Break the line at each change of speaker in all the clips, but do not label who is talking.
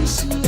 Tautua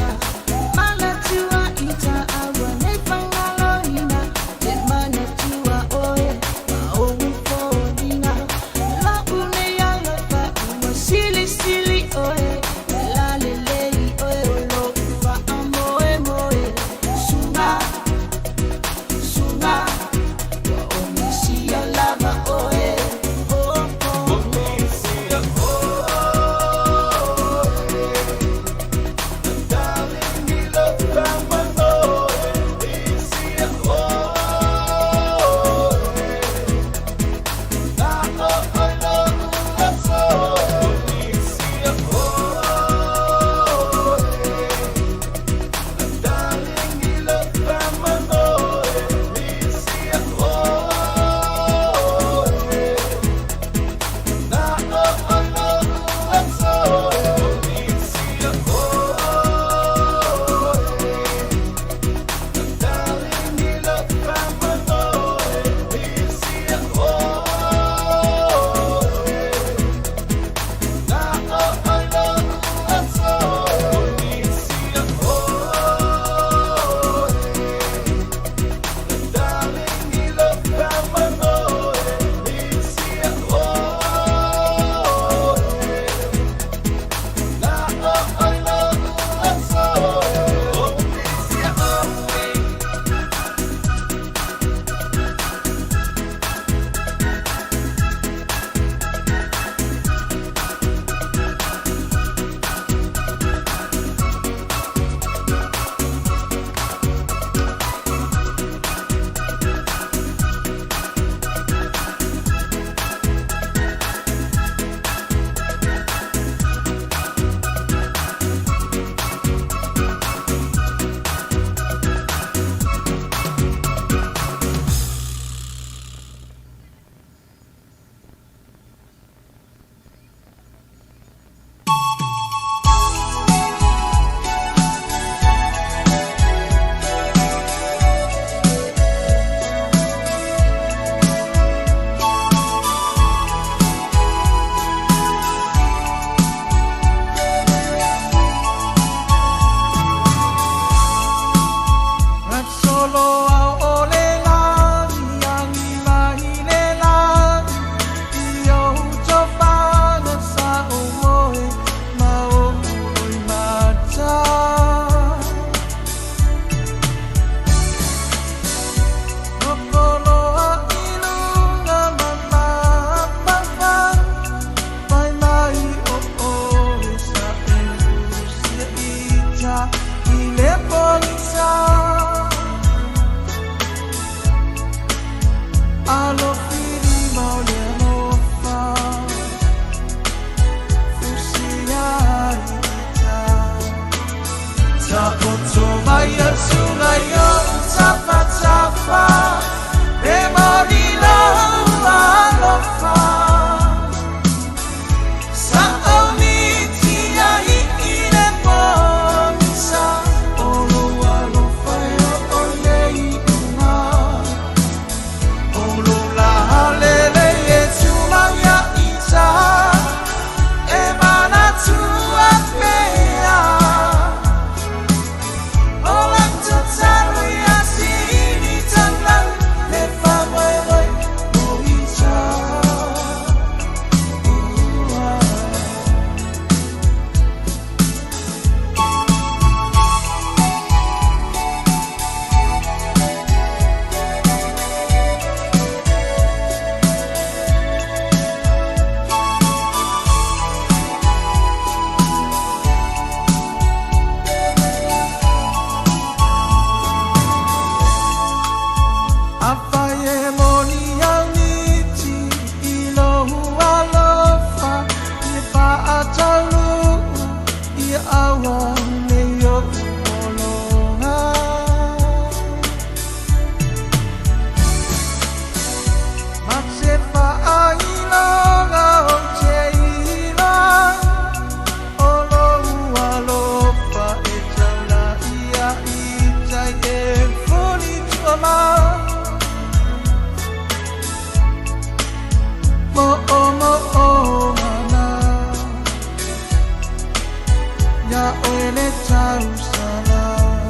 Jerusalem.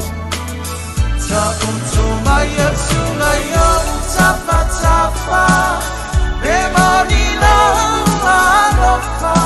Tautua Yesu na yo tapa memori laumua nz.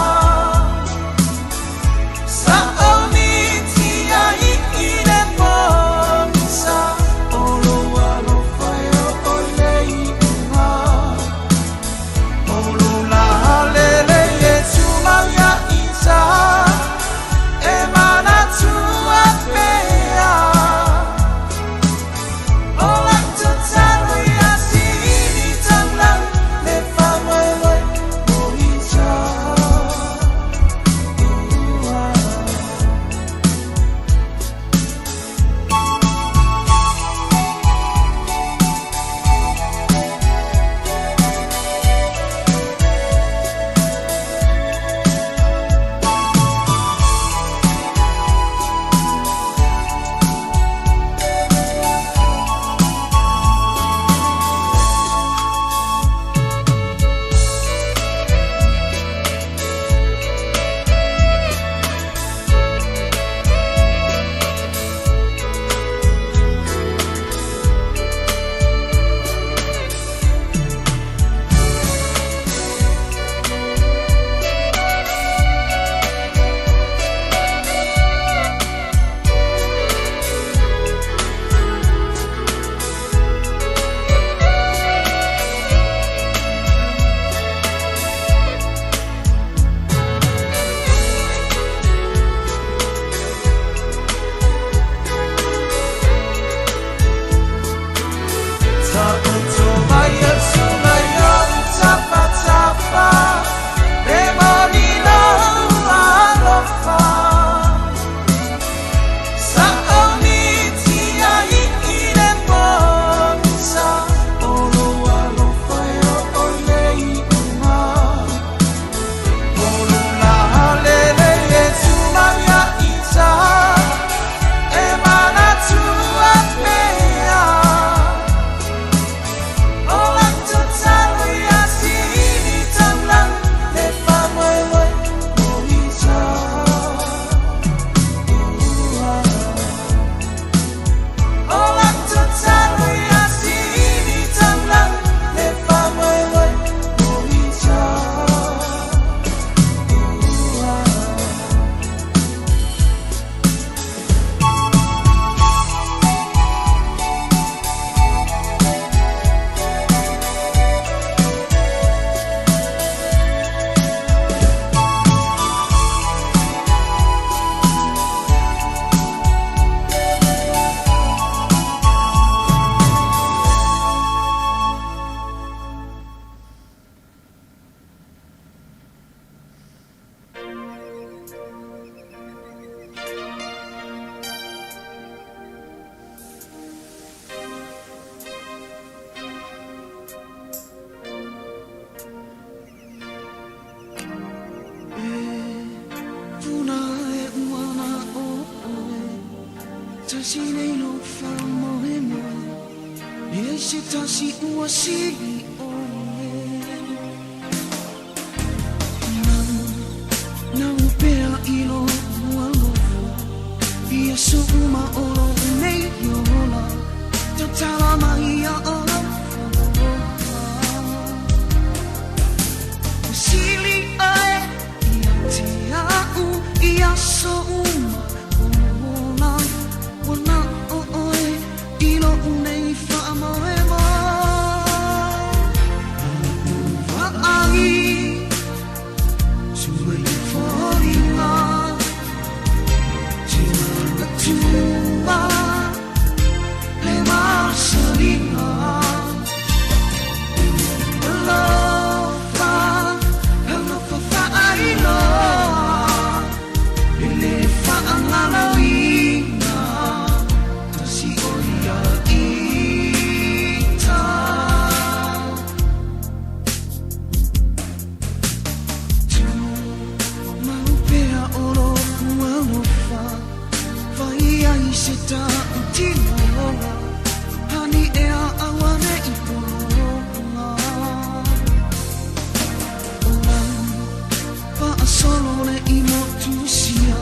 Solo le imo tu sia,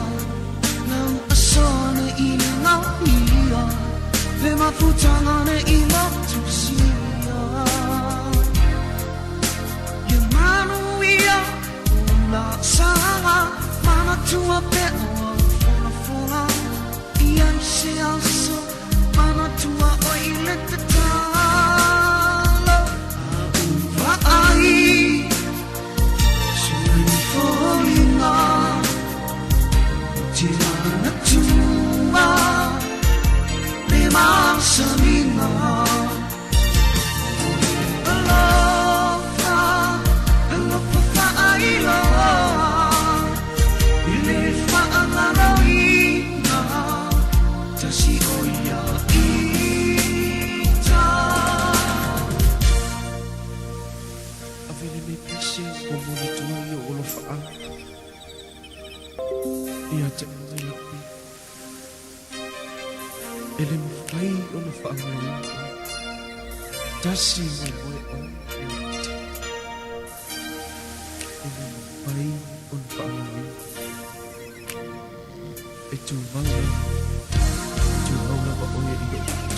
nang asona
부정하는 이목조심이야 유만을 위해 올라상아 만화투어 배워 푸나푸나 이암시야수 만화투어 오일렛 듯하러 아우와아이 수면이 홀리나 지나는 투마 내 마음이 나
ele me fai o le whaangawi tasi mai moe o ele me fai o le whaangawi e tu maula wa oe i o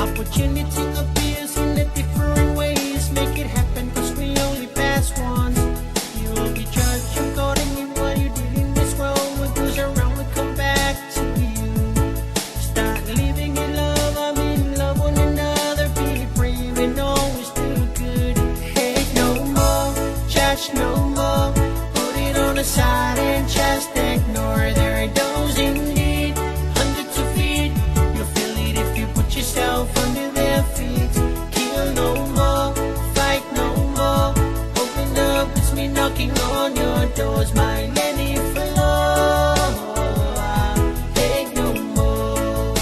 Opportunity appears in the different ways. doors, mind any flaw. Hate no more,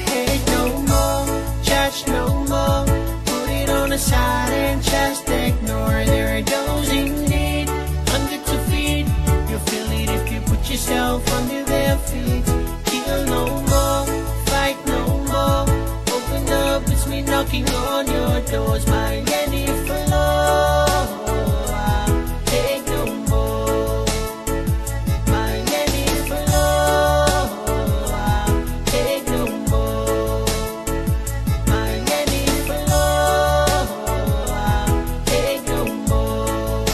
hate no more, judge no more. Put it on the side and just ignore. There are those in need, hunger to feed. You'll feel it if you put yourself under their feet. Kill no more, fight no more. Open up, it's me knocking on your doors. Mind any flaw. Take no more. Mind any flaw. Take no more. Mind any flaw. Take no more.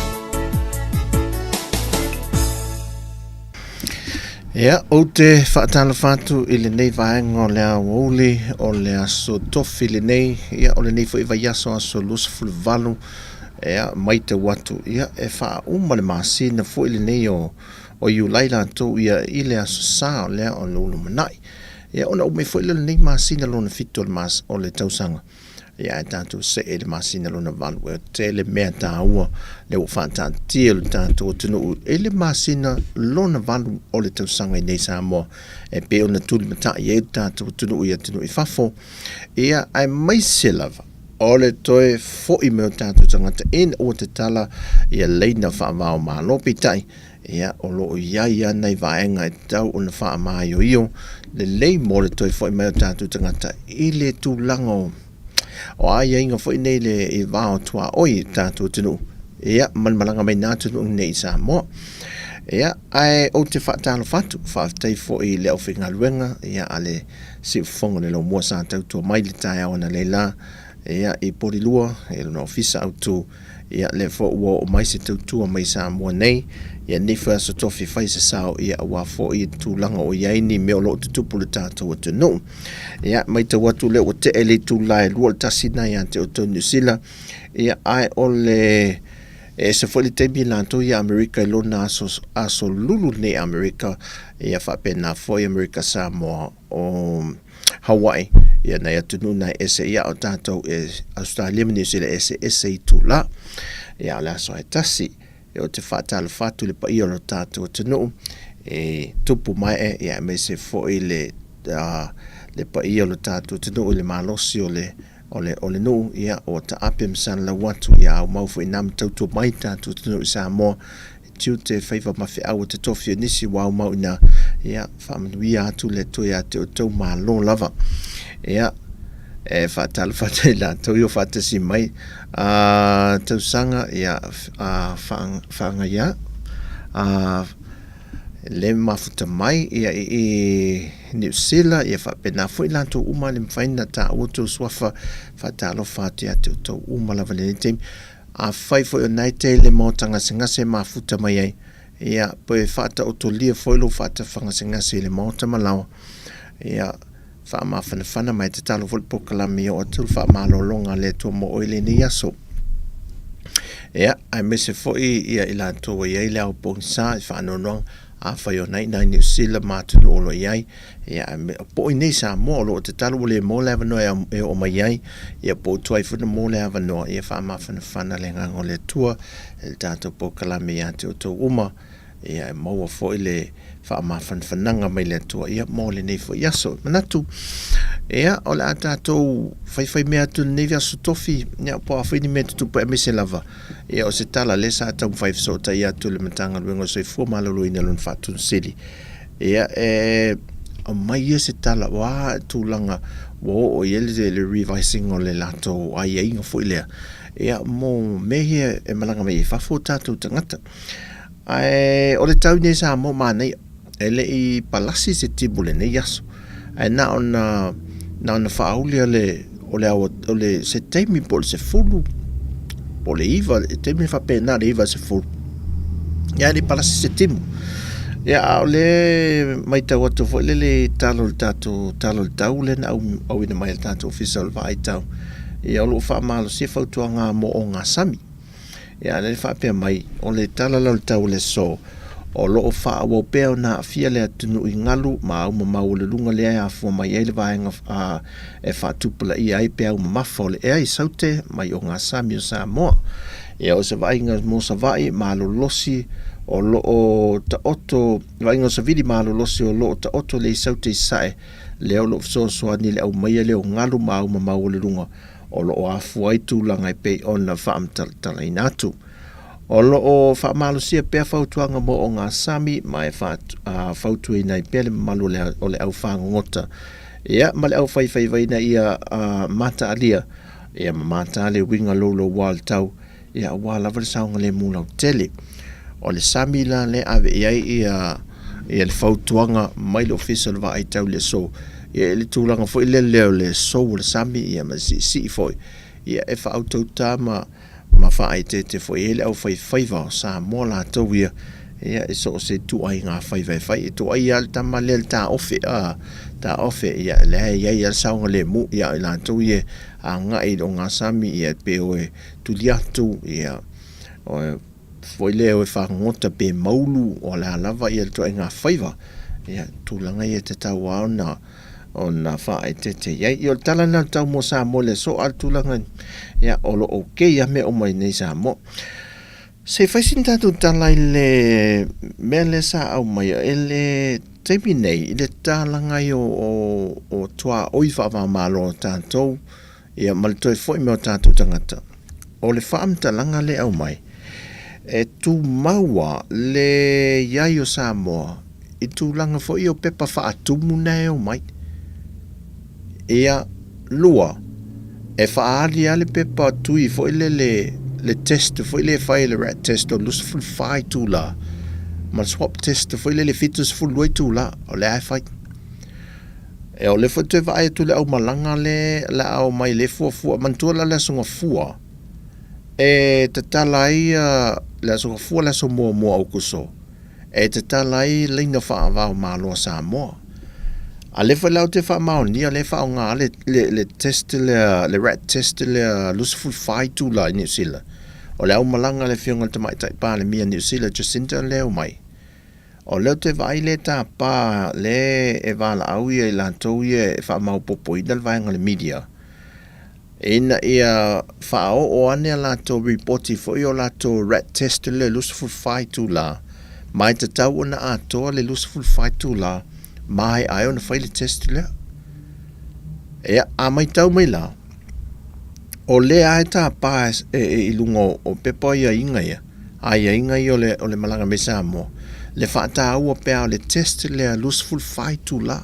Ia, o te whaatala whātu I le nei vaenga o le awoli o le aso tofi le nei, ia o le nei fo I vai aso aso lusa fulu valu, ia mai te watu, ia e wha uma le masina fo I le nei o Iulai lato ia I le aso sa o lea o le ulumanai. Ia ona ume fo I le nei masina lona fito le mas o le tausanga. Ia e tātou se e le masina lona valu, e te le mea tā ua, le o whātātia le tātou o tunu, e le masina lona valu o le tausanga I nei Samoa, e pe ona tuli mata I e tātou o tunu ia tunu I fafo, ia ai mai se lava, o le toe fo I meo tātou tangata, en o te tala, ia leina whaamao mālopi tai, ia o loo iai anai vaenga e tau o na whaama io io, le lei mo le toe fo I meo tātou tangata, I le tūlanga o ai inga fo nei le I vao tua oi tātou tunu. Ia, malanga mai nā tunu nei Samoa. Ia, ai o te whaatalo whatu, whaatai fo I leo whinga luenga, ia ale si ufonga le Laumua sa Tautua mai le tai au na le la, ia I porilua, e luna ofisa au tu, ia le fo ua o mai se Tautua mai Samoa nei, ia ni wha so tofi whai se sao ia awa fo I tūlanga o iai ni meo lo te tupu le tātou o tunu. Ia mai te watu le o te ele tūlai lua le tasina ia te o tau New Zealand. Ia ai o le e se fo le teimi lanto ia Amerika I lona aso lulu ne Amerika ia whapena fo I Amerika Samoa o Hawaii. Ia nei atunu nei ese ia o tātou e Australia New Zealand ese I tūla. Ia le aso e tasi. E o te whaatala whatu le pa I o lo tātou tunu e tupu mai ia me se fo I le pa I o lo tātou tunu le malosi o le nuu ia o ta apem san la watu ia au maufu I nam tautua mai tātou tunu I Samoa tiu te whaiva mawhi au te tofi o nisi wau mau ina ia whamanuia atu le toi a te o tau malo lava ia e whaatala whate la tau I o whatasi mai tausanga ia whaanga ia le mafuta mai ia I New Zealand ia whapena fo I lanto uma le mwhaina ta auto swafa whaatalo whate a te o tau uma lava le teim a whai fo I nei te le mautanga sengase mafuta mai ai ia poe whata o to lia fo I lo whata whanga sengase le mauta malawa ia wha whana mai te talo fo pokalami o atul wha malolonga le to mo oile ni aso. Ia, ai me se fo ia I lanto ia I leo pongsa I whanonong a whai o nei New Zealand mātunu olo iai. Ia, po I nei Samoa lo te talo le mo le avanoa e o mai iai. Ia po tuai funa mo le avanoa ia wha whana le ngango le tua le tātou pokalami ia te o tau uma. Ia maua fo I le whananga mai le tua ia mo le nei fo iaso manatu ia o le tātou whai mea tu nei aso tofi ia po a whaini mea tutupa e mese lava ia o se tala le sa tau whai fsota ia tu le matanga luengo so I fua malolo ina lun whatun sili ia o mai ia se tala wa tūlanga o iele le revising o le lato ai inga fo I lea ia mo mehia e malanga mai whafo tātou tangata ai o le tau nei sa mo manei ele I palasi se tibu le nei aso ai na ona whaaulia o le se teimi po le se fulu po le iwa teimi whapena le iwa se fulu ia le palasi se timu ia o le mai tau atu fo le talo le tau le na au ina mai le tatu ofisa o le vai tau ia o lo whaamalo se fautua ngā mo o ngā sami ia le whapea mai o le tala le tau le so o loo faa wo peo na fia le atunu I ngalu ma au mamau le lunga le a fua mai ele vaenga e faa tupula I ai peo mamafo le ea I saute mai o ngā Sami o Samoa Ia o se vainga mo sa vai malolosi o loo ta oto vainga sa vidi malolosi o loo ta oto le saute sae leo lo so ni le au mai leo ngalu mau mau le runga o loo afu ai tūlanga i pei ona whaamtala inatu. O loo whaamalusia pia whautuanga mo o ngā sami mai whautu i nei pia le malu o le au whangongota. Ia, ma le au whaivaina ia mata alia, ia mata le winga lolo wal tau, ia wala vale saunga le mula o tele. O le sami la le ave iai ia le whautuanga mai le official wa ai tau le so. Ia le tūlanga fo i le leo le so le sami ia ma si foi. Ia e whautauta ma whaai te fo i le au whaiva o Samoa la tau ia. Ia e so se tu ai ngā whai e tu ai al tama le ta ofe ta ofe ia le ia saunga le mu ia la tau ia a ngai o ngā sami ia pe o tu liatu ia o foi leo e whangota pe maulu o la lava ia tu ai ngā whaiva ia tūlanga ia te tau ana o na whaai te ia i o tala na tau mo Samoa le so al tūlanga ia o lo ok ia me o mai nei Samoa. Se whaisin tātou talai le mele sa au mai ele teimi nei i le tālangai o tua oi whawa malo tātou ia malitoe foi meo tātou tangata. O le whaamtalanga le au mai e tu maua le iai o Samoa i tu langa foi o pepa whaatumu nei au mai. Ia lua e whaali ale pepa tui foi le test foi le fai le rat test o lus full fai tu la ma swap test foi le fitus full way tu la o le ai fai e o le foto vai tu le au malanga le la au mai le fu mantua la songa fua e te talai la songa fua la so mo au kuso e te talai linga fa va malo Samoa a le fa te fa ma ni le fa nga le test le rat test le lus full fai tu la ni sila o le au malanga le fionga te mai tai pa le mia New Zealand Jacinta leo mai. O leo te vai le tā pā le e wala au ia i lantou ia e wha mau popo i dal vaenga le media. Ina ia wha o ane a lantou reporti fo i o lantou rat test le lusful fai tu la. Mai te tau ona atoa le lusful fai tu la. Mai ai ona fai le test le. Ea a mai tau mai la. O le ai tā pā i lungo o pepa ia inga ia. Ai inga ia o le malanga me Samoa. Le whaata ua pēa o le test le a lusful fai tu la.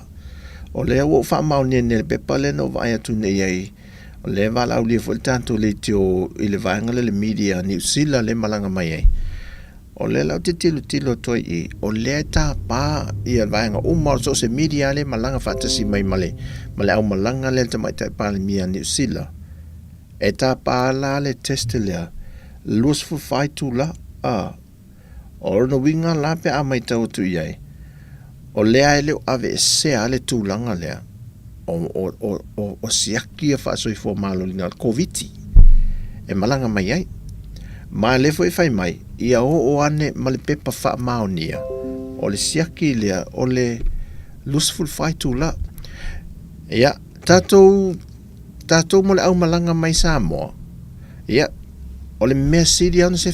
O le au wha mau ne le pepa le no vai atu nei ai. O le wala au lia fo le tanto le tio i le vaenga le media New Zealand le malanga mai ai. O le lau te tilo toi i. O le tā pā i a vaenga o mao so se media le malanga whatasi mai male. Male au malanga le te mai tai pā le mia New Zealand. E tā pā la le test lea lusful fai tu la o no winga la pe a mai tau tu iai o lea ele o ave se ale tu langa lea o siaki e wha soi fo malo lina COVID e malanga mai ai ma le fo e fai mai ia o ane ma le pepa wha maonia o le siaki lea o le lusful fai tu la ia tātou mo le au malanga mai Samoa. Ia, o le mea siri anu se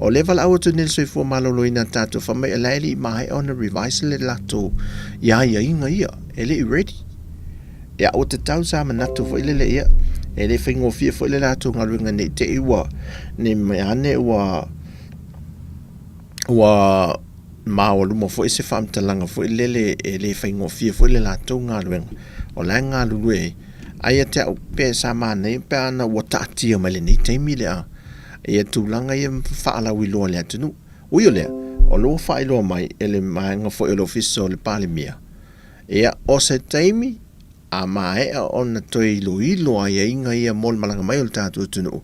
o le vala au atu nil soi fua malolo ina tātou whamai e laili mai ona revise le lato ia inga ia, ele i ready. Ia, o te tau sa manatu fo ile le ia, ele whaingo fia fo ile lato ngaruinga ne te iwa, ne me ane ua mao luma fo ise whamtalanga fo ile le ele whaingo fia fo ile lato ngaruinga. O la ngalulu e, ai te au pe sa mana pe ana wata tia mai ni te mi le a e tu langa e fa ala wi lo le tunu o yo le o lo fa ilo mai ele mai nga fo ilo fiso le palimia e o se taimi a mai on to ilo ai inga ia mol malanga mai o tatu tunu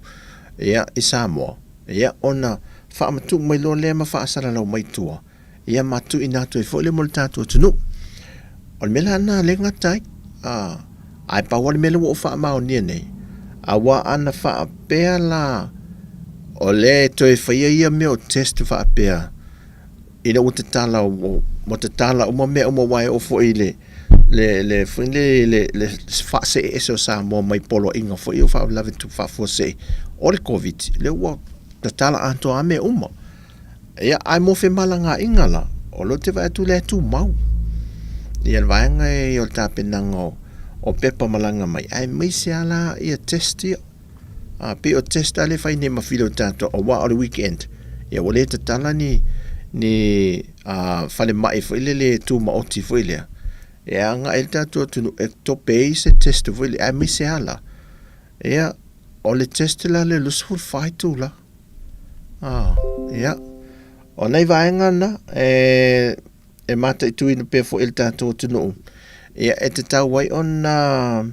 e i Samoa e ona fa matu mai lo le ma fa sala lo mai tua e matu ina to fo le mol tatu tunu o mela na le ngatai ai pa wale mele wo fa mau ni nei awa ana fa pe la o le to e fa ia me o test fa pe ina o te tala o me o wai o fo ile le fa se eso sa mo mai polo inga fo eu fa lave tu fa fo se o le COVID le wo ta tala ato ame uma. Ia ai mo fe malanga ingala o lo te vai tu le tu mau. Ia vaenga e o tapenanga o pepa malanga mai. Ai mai se ala ia testi pe o testa le fai ne mafilo tato o wa o le weekend. Ia wale te tala ni fale mai foi le tu ma oti foi le. Ia nga el tato tunu e tope se testa foi le ai mai se ala. Ia o le testa la le lusful fai tu la. Ia o nei vaenga na e mata i tui na pe fo el tato tunu. Ia e te tau wai ona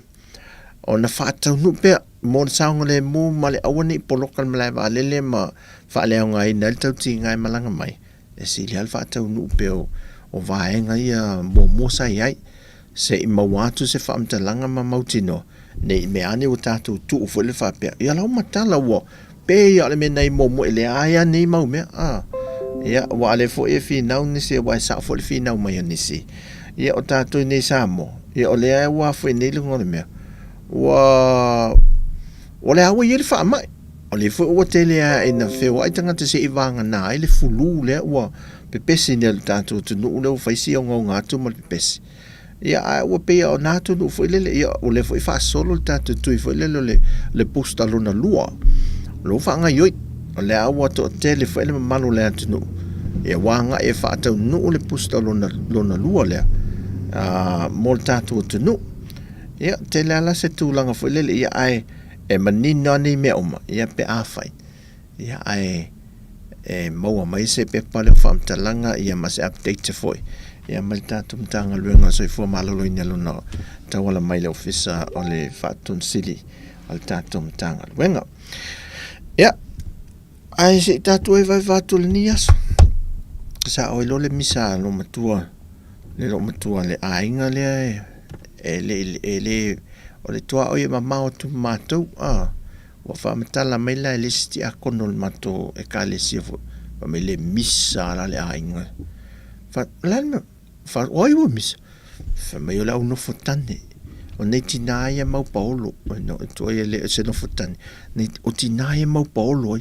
whaatau nu pe mo saunga le mu ma le awani polokal malai wa lele ma whaalea ngai nal tau ti ngai malanga mai. E si le al whaatau nu pe o vaenga ia mo sa iai se i mawatu se whaamtalanga ma mautino ne i meane o tātou tu o fwele whapea. Ia lau matala wo pe ia le me nei mo ele aia nei mau mea. Ia wa ale fo e finau nisi wa sa fo le finau mai nisi. Ia o tātou nei Samoa. Ia o le aia wa fo nei lungo le mea. O le awa i le wha mai. O le fo o te lea e na wheo ai tangata se i wanga nā i le fulu lea ua pepesi nea le tātou tunu ule o whaisi o ngau ngātu ma le pepesi. Ia a ua pea o nātu nu fo i lele ia o le fo i wha solo le tātou tui fo i lele le pusta lona lua. Lo wha yoi. O le awa to te le fo i le mamalu lea tunu. Ia wanga e wha atau nu le pusta lona lua lea. Mo le tātou tunu. Ia te lala se tūlanga fo i lele ia ai e manino ni me oma ia pe afai ia ai e maua mai se pe pale whamtalanga ia mas update foi ia mai tatum tanga luenga so i fo malolo ina luna tawala mai le ofisa o le whatun sili al tatum tanga luenga ia ai se tatu e vai vatul ni aso sa o lo le misa lo matua le ainga le le o le toa o ia mamao tu matou wa whamatala mai la le sti a kono le matou e ka le sifo wa me le misa la le ainga fa oi wo misa fa me la uno fotane o nei tinaia mau paolo no to ia le se no fotane nei o tinaia mau paolo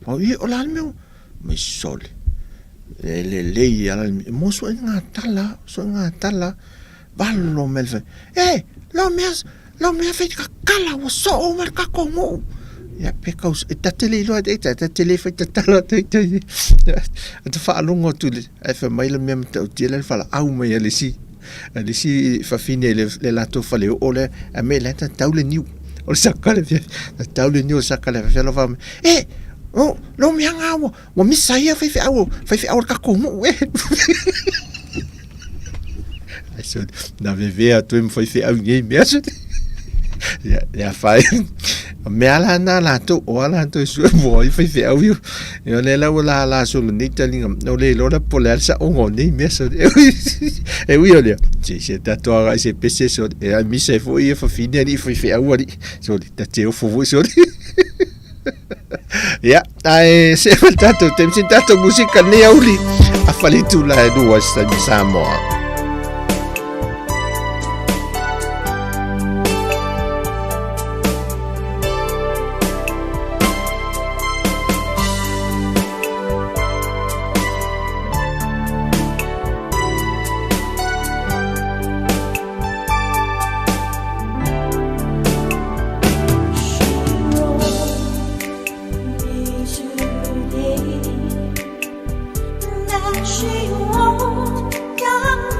o i o la meu me sole le ala mo so nga tala vallo melfe lo me fai kala wa so o mer ka kongo ya because ta tele lo ta tele fai ta tala ta ta fa longo tu e fa mai le mem ta tele fa au mai le si fa fine le la to fa le o le a me la ta taule niu o sa kale ta taule niu sa kale fa lo fa oh lo me anga wa mi sa ia fai au ka kongo ai so na veve tu me fai au ngai me ya fai me ala na la to o ala to su mo i fai au yo le la so ni talinga no le lo da polar sa o ngoni me so e wi ole se ta to ara se pese so e mi se fo i fa fine ni fai au ri so ta te o fo so ya ai se faltato tempo tanto musica ne auli a fali tu la due sta mi Samoa.
She won't come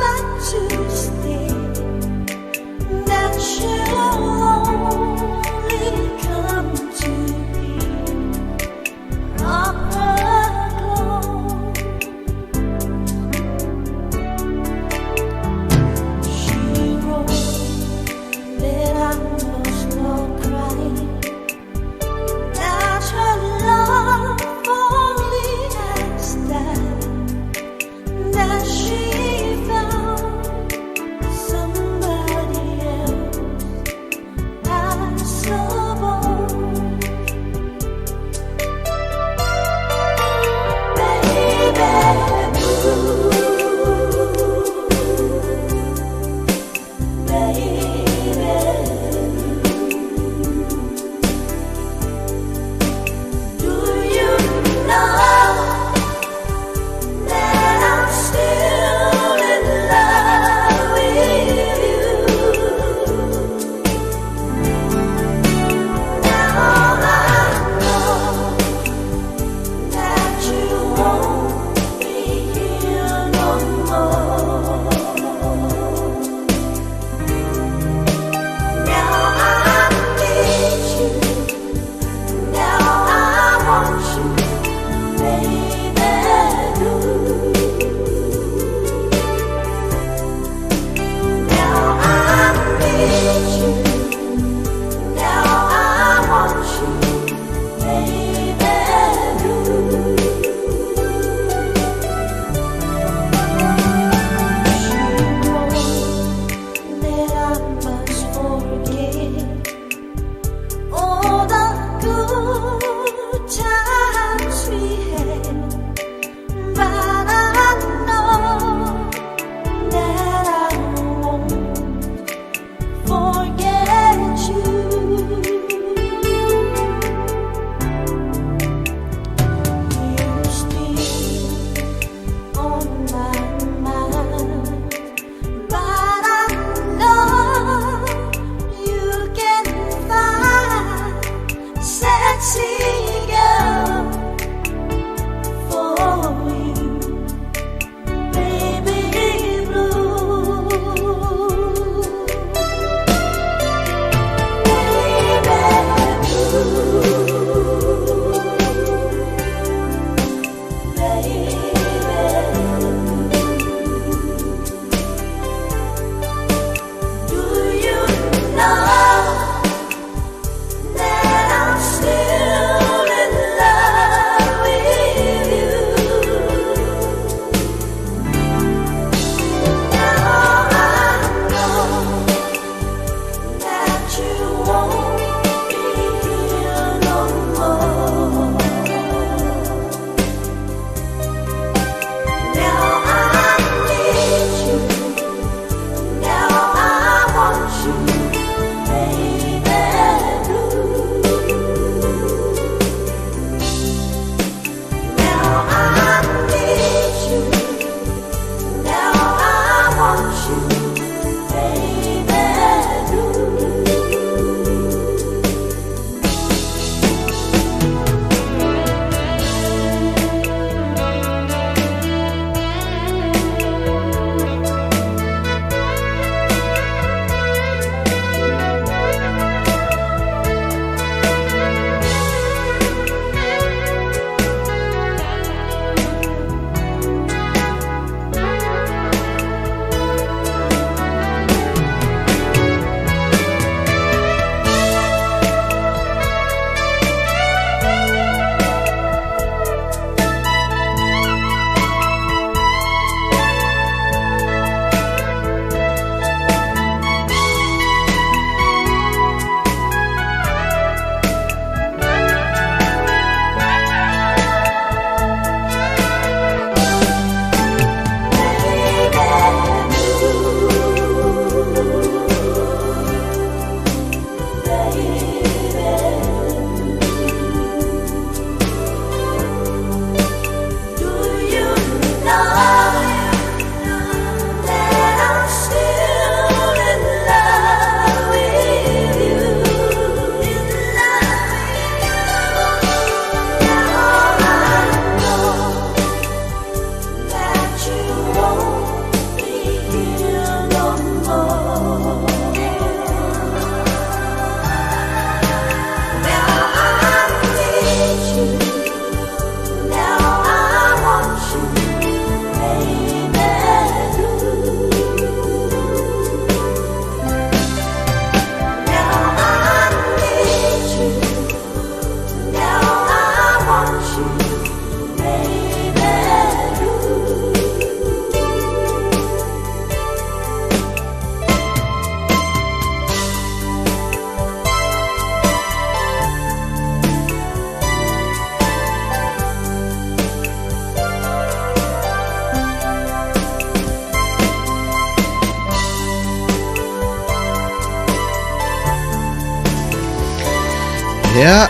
Ia,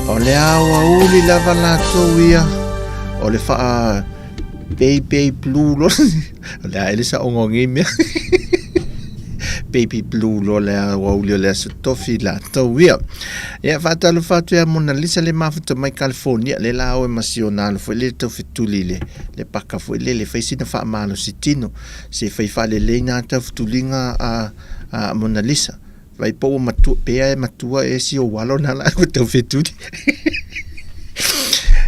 o le awa uli lava lātou ia, o le wha baby blue lo, o le aile sa ongongi mea, baby blue lo le awa uli o le aso tofi lātou ia. Ia, whātalo whātu ia Mona Lisa le mafuta mai California, le la oe masionalo, fo le tau fituli le paka fo le whaisina wha amalo si tino, se whaifale le nā tau fitulinga a Mona Lisa. Vai po matua pea matua e si o walo na la ko tau fetudi.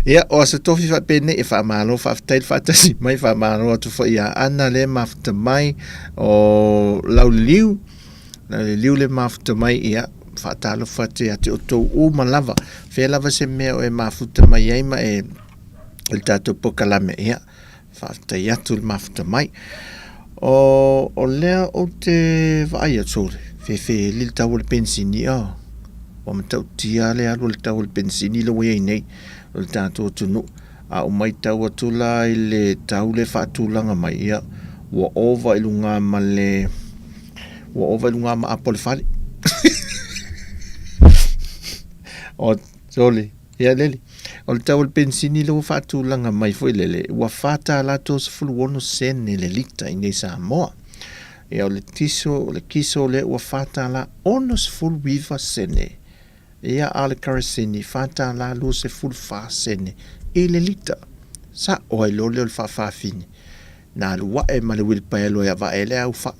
Ia o sa tofi fa pene e fa malo fa tail fa tasi mai fa malo tu fa ia ana le mafta mai o lauliu le mafta mai ia fa talo fa te ate o to o malava fe lava se me o e mafuta mai ai ma e il tato pokalame ia fa te atu le mafta mai o lea o te vai atsore fe lil tau le pensini o matau tia le alu le tau le pensini le wei nei o le tātou tunu a o mai tau atula i le tau le whaatulanga mai ia wa ova ilunga ma apo le whale o sole ia lele o le tau le pensini le whaatulanga mai foi lele wa whata la tos fuluono sene le lita i nei Samoa ia o le kiso le ua whātala onos full wiva sene. Ia ale karasini whātala lo se full wha sene. E le lita. Sa oe lo leo le whawhawhini. Nā lua e ma le wilpaelo ia wa e le au wha.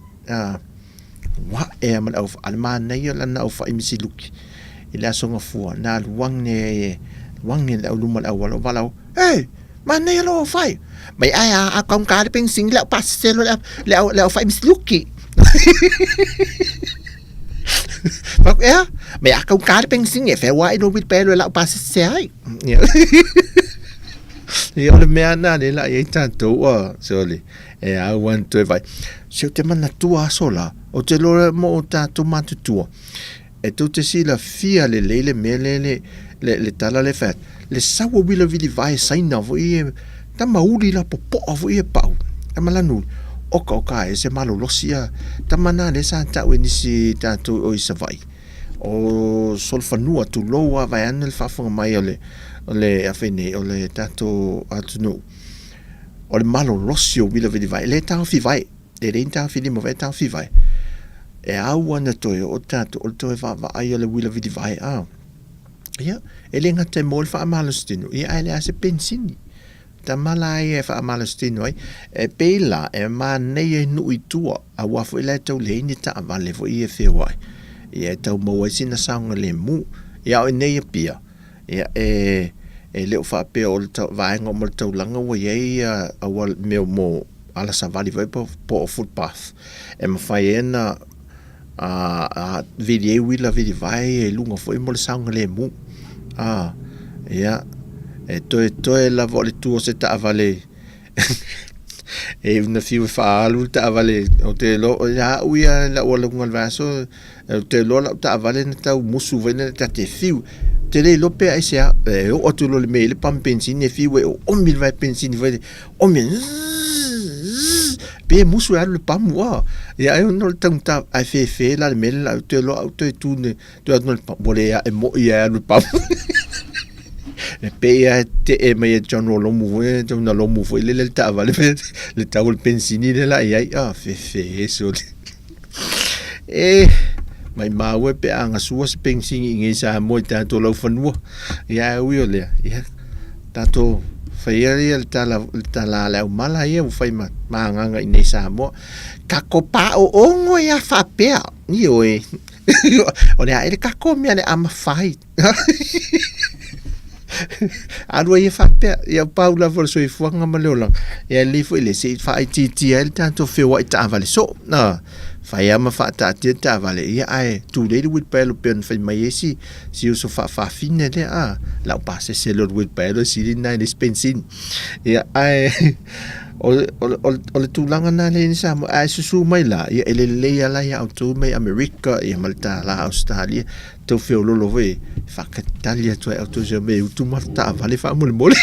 Wa e ma le au wha. Ale maa nei o lana au wha imisi luki. I le asonga fua. Nā luangne le au luma le au wala. Walau. Hey! Mana ya lo fai? Mai ai a kaum ka peng sing le pas se lo le fai mis luki. Pak ya, mai a kaum ka peng sing e fe wai no bit pelo la pas se ai. Ia le mea na le la e tanto o soli. E a wan to vai. Se te mana tua sola o te lora mo o tato matu tua. E tu te si la fia le le tala le fat. Le sawa wila vili vai saina vo i ta mauri la popo vo i pau ta malanu oka e se malo losia ta mana le sa ta we nisi ta to o isa vai o solfanua tu loa vai an le fafonga mai ole afene ole ta to atunu o le malo losio wila vili vai le ta fi vai le renta fi mo vai ta fi vai e au ana to o ta to va ai ole wila vili vai ia ele ngata mol fa amalostino ia ele ase pensini ta malai e fa amalostino e pela e ma nei no itua a wa fo ele tau le ni ta vale fo ia fe wai ia tau mo sina sanga le mu ia o nei pia ia e le fa pe o ta vai ngom tau langa wa ia a wal mo ala sa vali vai po footpath e ma faena a video wila vidi vai e lunga fo mo sanga le mu ia e toe la vole tu se ta vale e una fiu fa alu ta vale o te lo ya uia la o lunga vaso te lo ta vale ta musu vene ta te fiu te le lope ai se o tu lo le mele pam pensini fiu o mil vai pensini vai o mil pe musu alu pam wa ia e no tanta ai fe la mele la te lo te tu ne tu no bole ya e mo ia alu pam e pe te e mai John Lomu John Lomu foi le ta vale le ta ul pensini de la ia fe so e mai mawe pe anga suas pensini ngi sa mo ta to lo fanua ia wi ole ia ta to fai el tala la mala ia fai manga nei sa mo ka kopa o ongo ia fa pe ni oe ole ai ka ko me ale am fai Alua ia whapea, ia paula for so i fuanga maleolang. Ia lifo ile se whaai titi el tanto whiwa i taavale. So, whai ama whaatatia taavale. Ia ai, tu leile wit paelo peon whai mai esi, si uso whaafine le lau pase se lor wit paelo si rina i spensin. Ia ai, o le tūlanga nā le ni sa mo ai susu mai la ia ele leia la ia auto mai America ia malta la Australia tau feo lolo ve whakatalia tu auto je me utu marta vale fa mole mole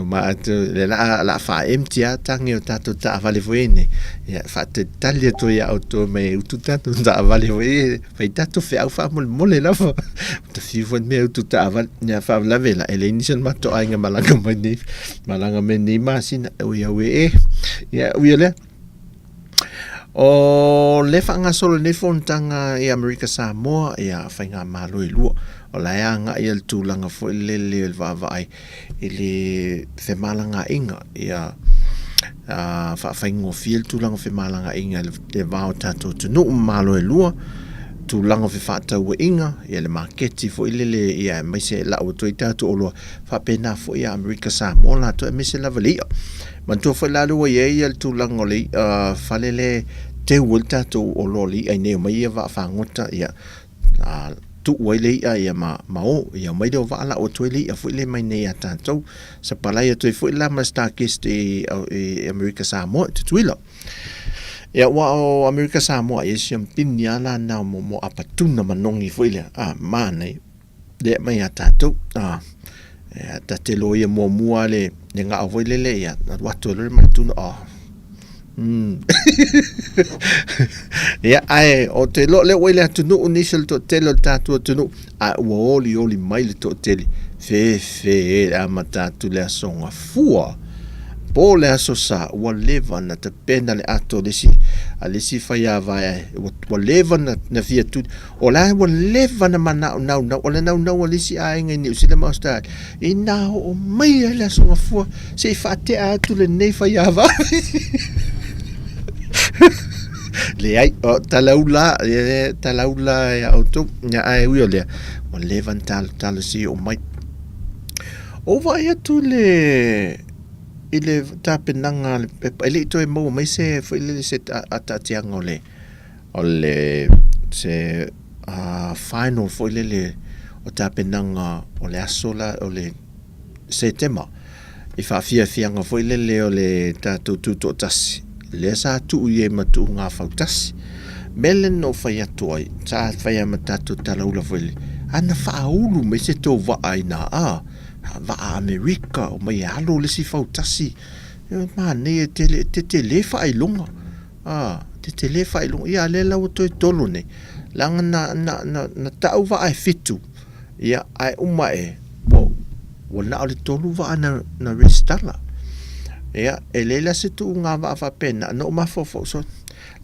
ma atu le la fa emptia tangi o tatu ta vale voine ya fa te talia to ya auto me utu tatu ta vale voine fa tatu fe au fa mole la fa te fi von me utu ta vale ya fa la vela ele ni sen ma to ainga malanga me ni ma sin o ya we ya le o le fanga solo ne fontanga e America Samoa ya fainga malo lu o la nga il tulanga fo le va vai ile fe malanga inga ya fa faingo fiel tulanga fe malanga inga le va tato no malo lu tulanga fe fata we inga ya le marketi fo ile ya mai se la o toita to lo fa pena fo ya America Samoa la to me se la valia man to fo la lu ye il tulanga le falele te wulta to o loli ai ne mai va fa ngota ya tu wele ya mau ya mai do va la o toili ya fuile mai ne ya tanto sa pala ya to fuila ma sta kiste America Samoa tu tuila ya wa America Samoa ya siam pinya la na mo apatuna manongi fuile mane de mai ya tanto ya tatelo ya mo muale nga avoile ya wa to le matuna ya ai o te lo le wele atu no initial to telo tatu tu no a oli mai le to tele fe a mata tu le songa fua po le aso sa wa leva na te pena le ato le si fa ya vai wa leva na via tu o la wa leva na mana na o le na le si a ngai ni si le master ina o mai le songa fua se fa te a tu le ne fa ya vai le ai o talaula ya auto ya ai le o levantal si o mai o vai tu le ile tapenanga ele to mo mai se foi le se atatianga o le se final foi le o tapenanga o le asola o le se tema i fa fianga foi le o le tatu to tasi le sa tu ye matu nga fautas melen no fa ya toi sa fa ya matatu talaula foi ana fa ulu me se to va aina va America o mai alo le si fautasi ma ne te le fa ilonga te le fa ilonga ya le la to tolo ne langa na tau va ai fitu ya ai umae wo na le tolo va na restala ya elela se tu nga va fa pena no ma fo so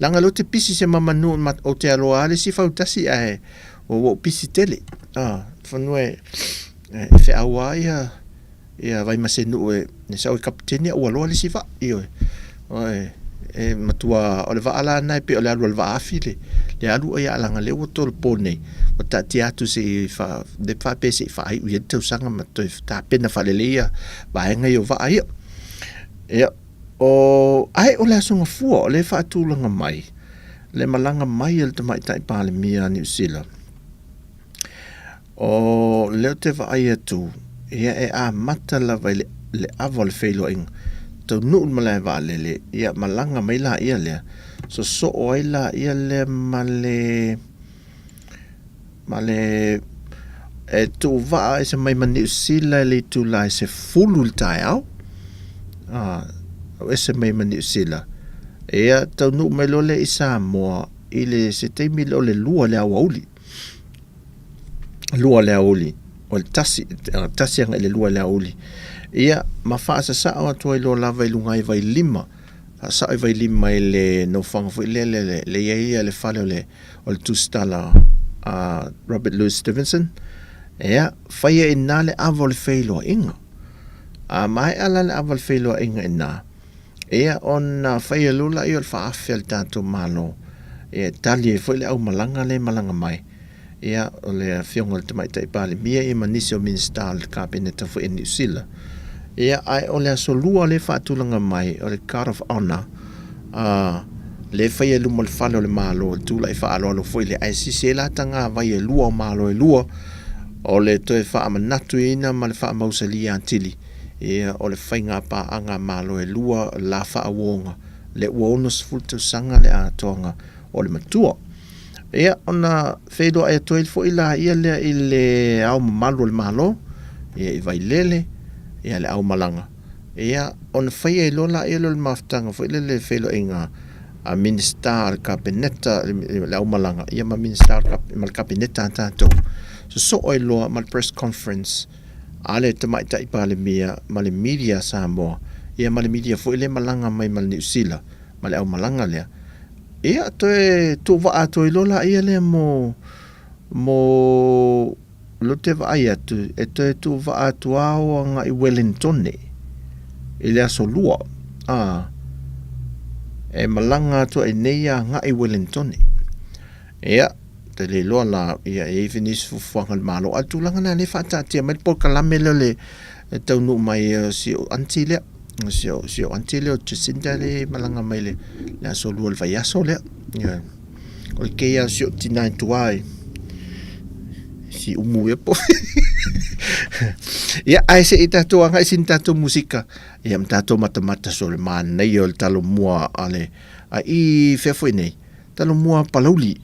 langa lo te pisi se mama no ma o te alo ale si fautasi ai o pisi tele fanwe fe awa ya vai masenu ne sa o kapteni o lo le si fa io matua o le va ala na pe o le alu va afile le alu ya langa le o tol pone o ta tiatu se fa de fa pe se fa i te usanga mato ta pena fa le ya va nga yo va ai ya o ai o la songa fu o le fa tu langa mai le malanga mai el te mai tai pa le mia New Zealand o le te va ai tu ia a mata la vai le avol felo in to nu mala va le ia malanga mai la ia le so oila ia le male tu va se mai mani sila le tu la se fulul tai au ese mai mani sila ia to nu mai lo le isa mo ile se te mi lo le lua le auli o tasi ang ele lua le auli ia mafasa sa o to lo lava lungai vai lima sa vai lima le no fang fu le ia le fale o le tustala Robert Louis Stevenson ia faia ina le avol feilo inga mai ala le avol feilo inga ina ia on faia lula i o fa afel tanto malo e tali foi le au malanga mai ia o le fionga te mai tai pale mia e manisi o minstall cabinet fo in New Zealand ia ai o le solua le fatulanga mai o le card of honor le faia lu mal falo le malo tu la fa alo foi le ICC la tanga vai e lua malo e lua o le to fa manatu ina mal fa mausalia antili ia o le fainga pa anga malo e lua la fa awonga le wonus fulto sanga le atonga o le matua ia ona fedo ai toil fo ila ia le au malo le malo ia vai lele ia le au malanga ia on fai e lola e lo maftanga foi le felo inga a minister kabineta le au malanga ia ma minister mal kabineta tanto so o lo mal press conference ale te mai tai pa le mia mal media Samoa ia mal media foi le malanga mai mal New Zealand mal au malanga le ia to va to lola ia le mo lo te va ia tu tu va tu au nga I Wellington ne ele aso lua e malanga to e neia nga I Wellington ia te le loa la ia e finis fu fangal malo atu langa na le fata tia met por kalame le tau nu mai si antile si antile o tsinda le malanga mai le la so lua le vai aso le ia o ke ia si tina tuai si umu e po ia ai se ita to anga sin tato musika ia mtato mata sol man nei o talo mua ale ai fefo nei talo mua paluli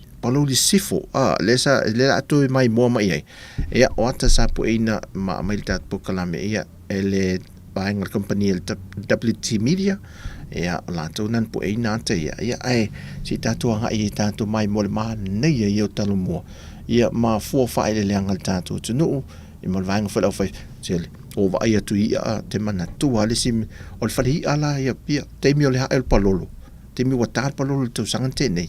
sifo lesa le ato mai mua mai ai ia o ata sapo ina ma mai tat po kalame ia ele buying company el WT media ia la to nan po ina ata ia ai si tato anga i tato mai mo ma nei ia talo mua ia ma fo fa le angal tato tunu I mal vang fa fa sel o va ia tu ia te mana tu ale sim o fa hi ala ia pia te mi o le el palolo te mi watar palolo tu sangante nei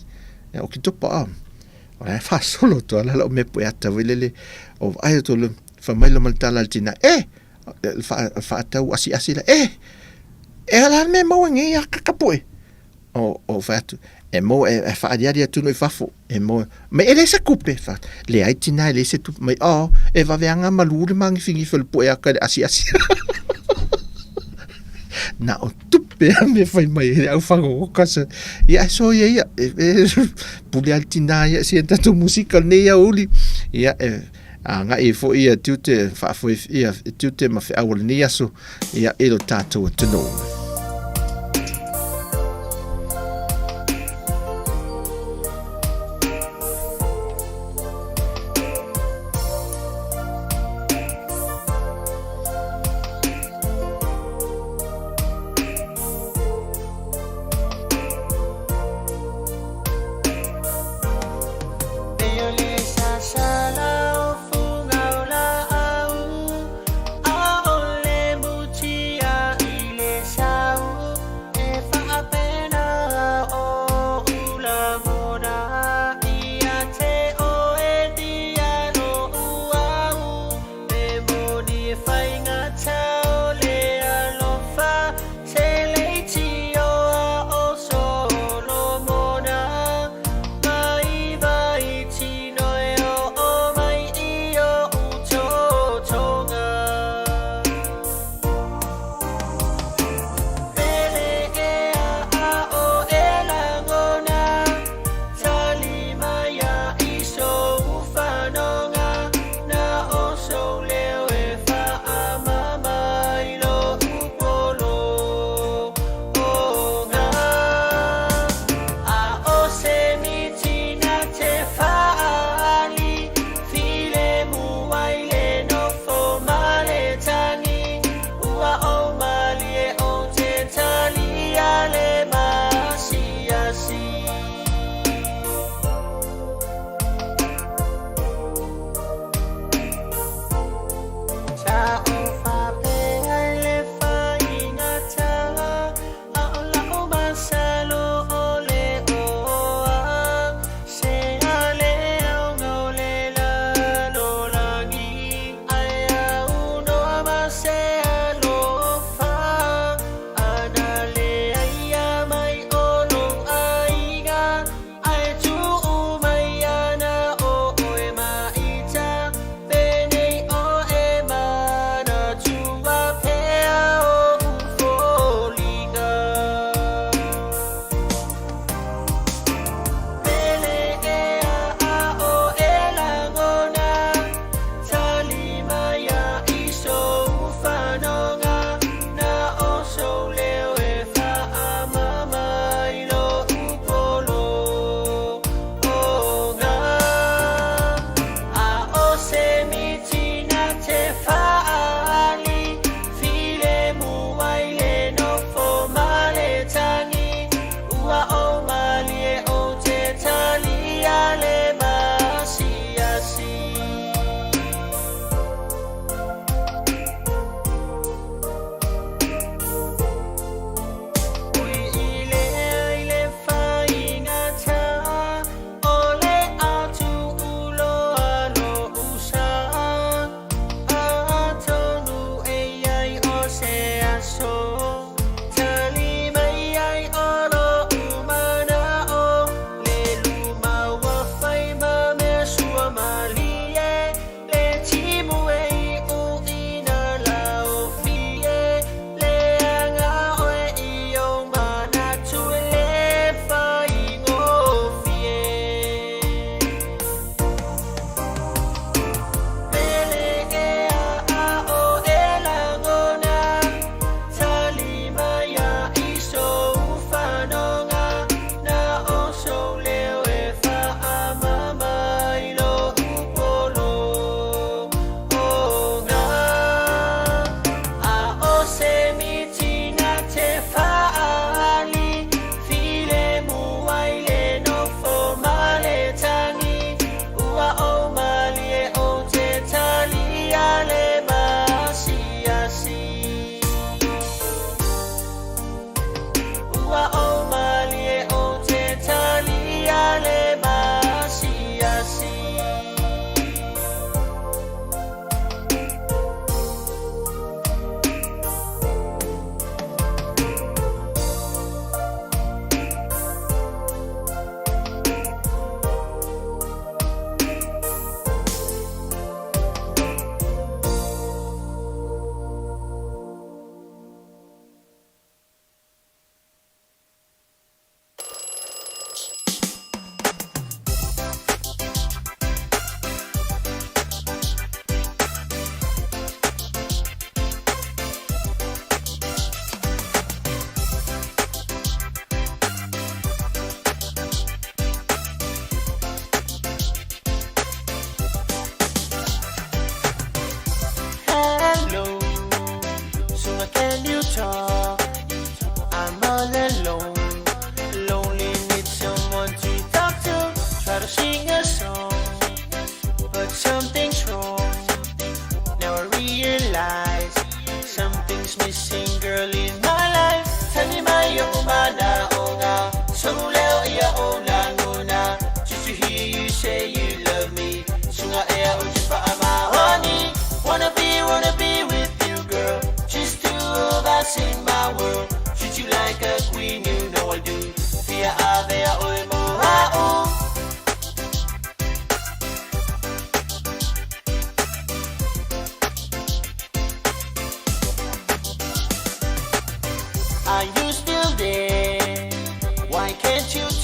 o ki to pa o fa solo to ala lo me puata velele o ai to le fa mai lo mal tala tina fa tau asi la ala me mo ngi ya kakapoe o fa tu e mo fa dia tu no fafo e mo me ele sa coupe fa le ai tina ele se tu mai e va venga malure mangi fingi fel po ya ka asi na o tupe me fai mai au fango kasa ia so ia puli altina ia si enta tu musica ne ya uli ia nga e fo ia tute fa fo ia tute ma fa awol ni aso ia elo tato to no
Sa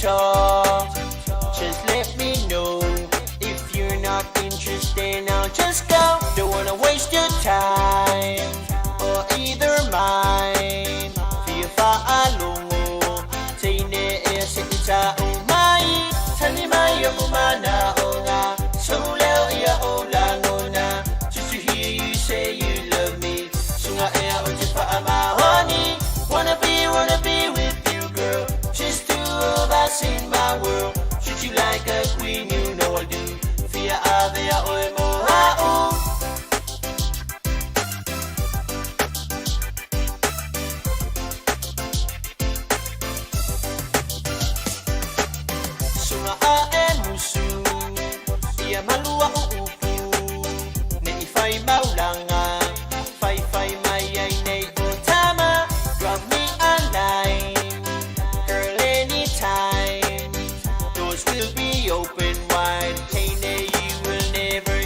talk, just let me know. If you're not interested now, just go. Don't wanna waste your time or either mine. Feel follow. Say ne sa umay. Tani mai umana onga. So leo ya ola ngona. Just to hear you say you love me. Sunga ea o just pa amahoni. Wanna be with you, girl. Just two of us in my world. Treat you like a queen, you know I do. Fia avea oi moha'u. Sunga a musu. Ia malua o upu. Ne ifai maulanga. Fai mai ai nei o tama. Drop me a line. Girl, anytime. Doors will be open wide. Hey, you will never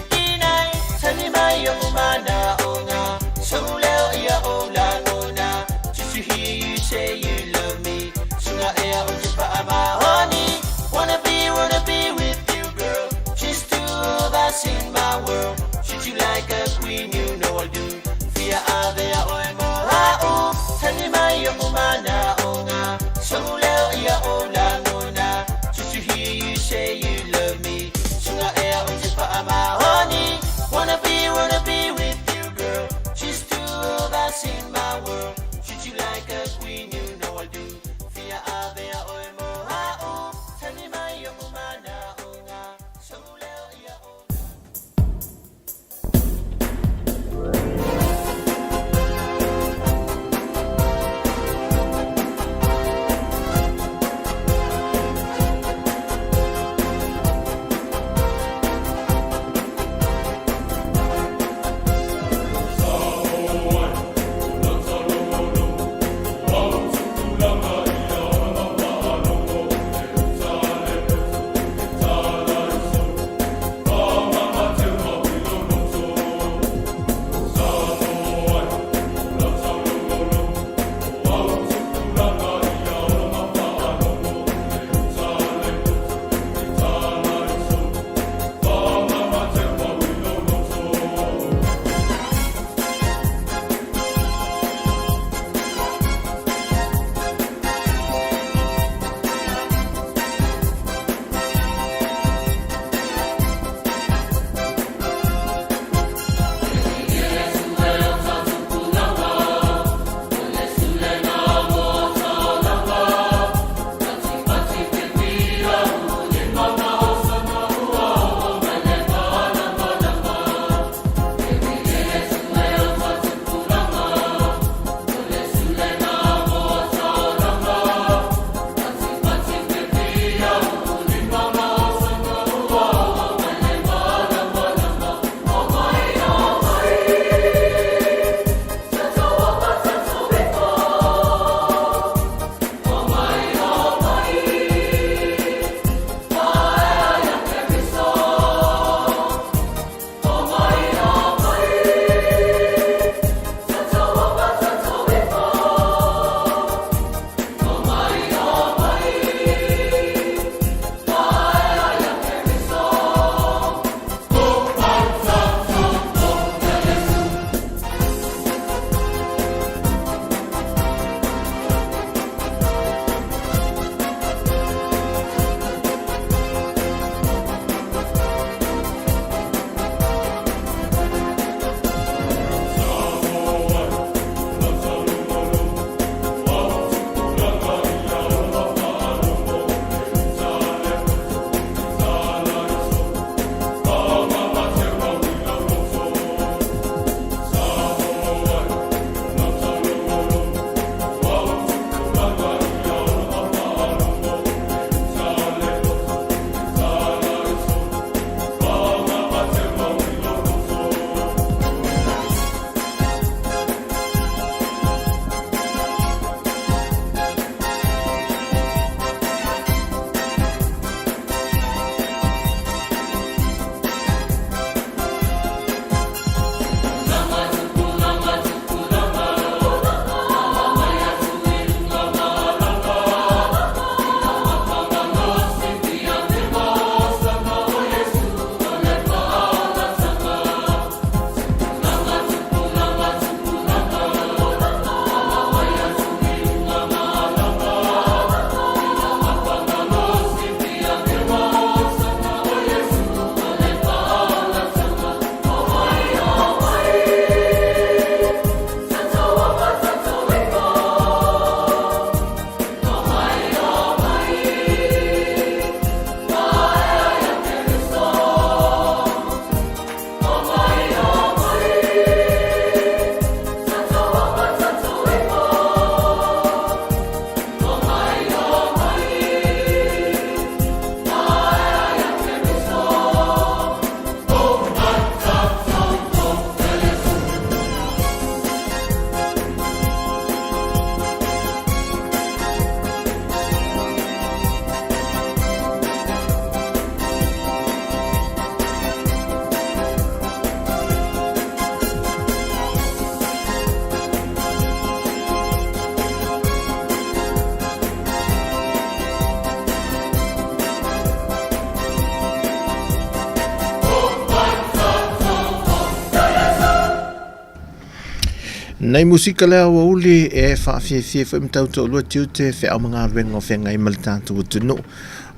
Nei musika lea ua uli e whaafie wha imtauto lua tiute wha au mga ruenga o whenga i maltātu tunu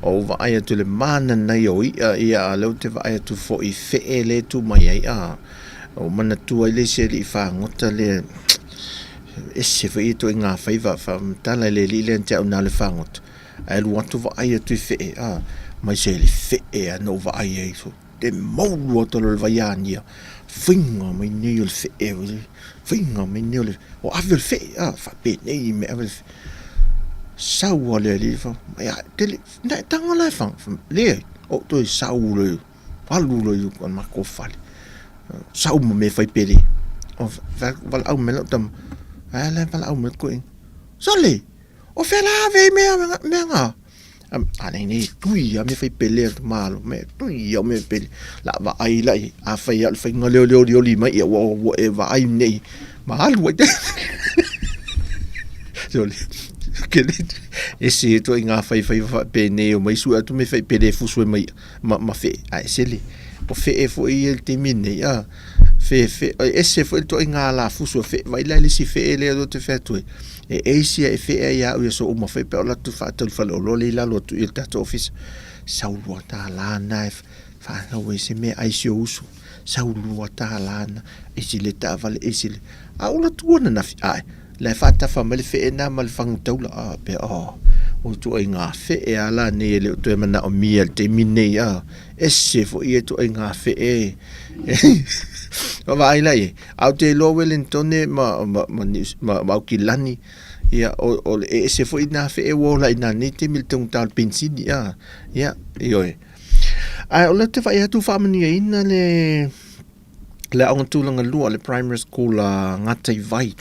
o vaai atu le mana nei o ia a leu te vaai atu fo i whee le tu mai ai o mana tua i le se li i whaangota le ese wha i to i ngā whaiva wha mtala le li le nte au nā le whaangota a lu atu vaai atu i whee mai se li whee a no vaai ai so te maulu o tolo le vaiania whinga mai nei o le whee whinga mai nei o le o awe le whee wha pe nei me awe le sau a le li wha mai a te le nei tanga lai whang le o toi sau le palu le yu kon mako whale sau ma me whai pere o val au me lau tam le val au me koe sole o whela ave mea ngā nei tui a me whai pele atu malo me tui a me pele la va ai lai a whai al whainga leo li mai e va ai nei ma alu ai sole kele ese to inga fai pe ne o mai su atu me fai pele fusu mai ma fe ai sele o fe e fo i el temine ya fe ese fo to inga la fusu fe vai la li si fe le do te fe tu e ese e fe ya o so uma fe pe la tu fa tu fa lo le la lo tu il tato office sa lu ta la na fa no we se me ai si usu sa lu ta la na e si le ta vale e si a o la tu na fi ai le fata fa mal fe na mal fang taula pe o tu inga fe e ala ne le tu mana o mi el temine ya ese fo i tu inga fe e vai lai au te lo Wellington ma kilani ya o ese fo ina fe e wo la ina ni te milton tal pensini ya yo ai o le te vai tu fa mani ina le on tu langa lu le primary school ngatai vai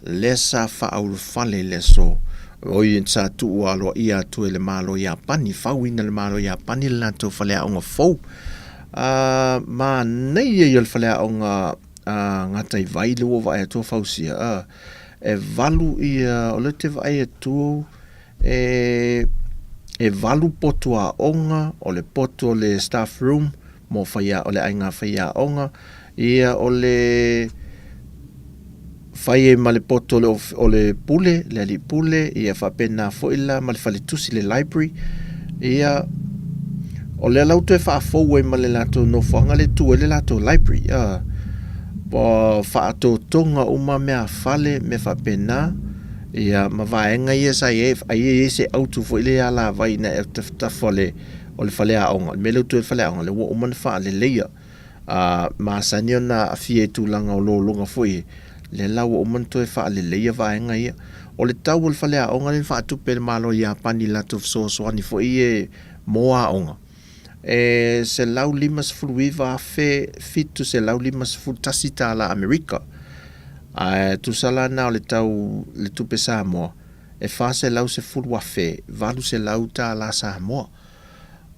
lesa fa au fale leso oi en sa tu alo ia tu le malo ya pani fau ina le malo ya pani la to fale au fo ma nei e il fale au ngatai vai lu va to fausia e valu ia o le te vai tu e valu potua onga o le poto le staff room mo faia o le ainga faia onga ia o le fai male poto o le pule le li pule ia fa pena foila male fale tusi le library ia o le lauto e fa fo we male lato no fanga le tu le lato library po fa to tonga uma me fale me fa pena ia ma vaenga ia sa ai se auto fo ile ala vai na ta fole o le fale a onga me le tu fale a onga le wo man fa le leia ma saniona afie tu langa o lo longa foi le lau o manto e wha le leia vaenga ia. O le tau o le whalea onga le wha atu pere malo ia pani lato so ani fo i e moa onga. E se lau limas fulu iwa fe fitu se lau limas fulu tasita la Amerika. Tu sala na o le tau le tupe Samoa. E wha se lau se fulu wa fe, valu se lau ta la Samoa.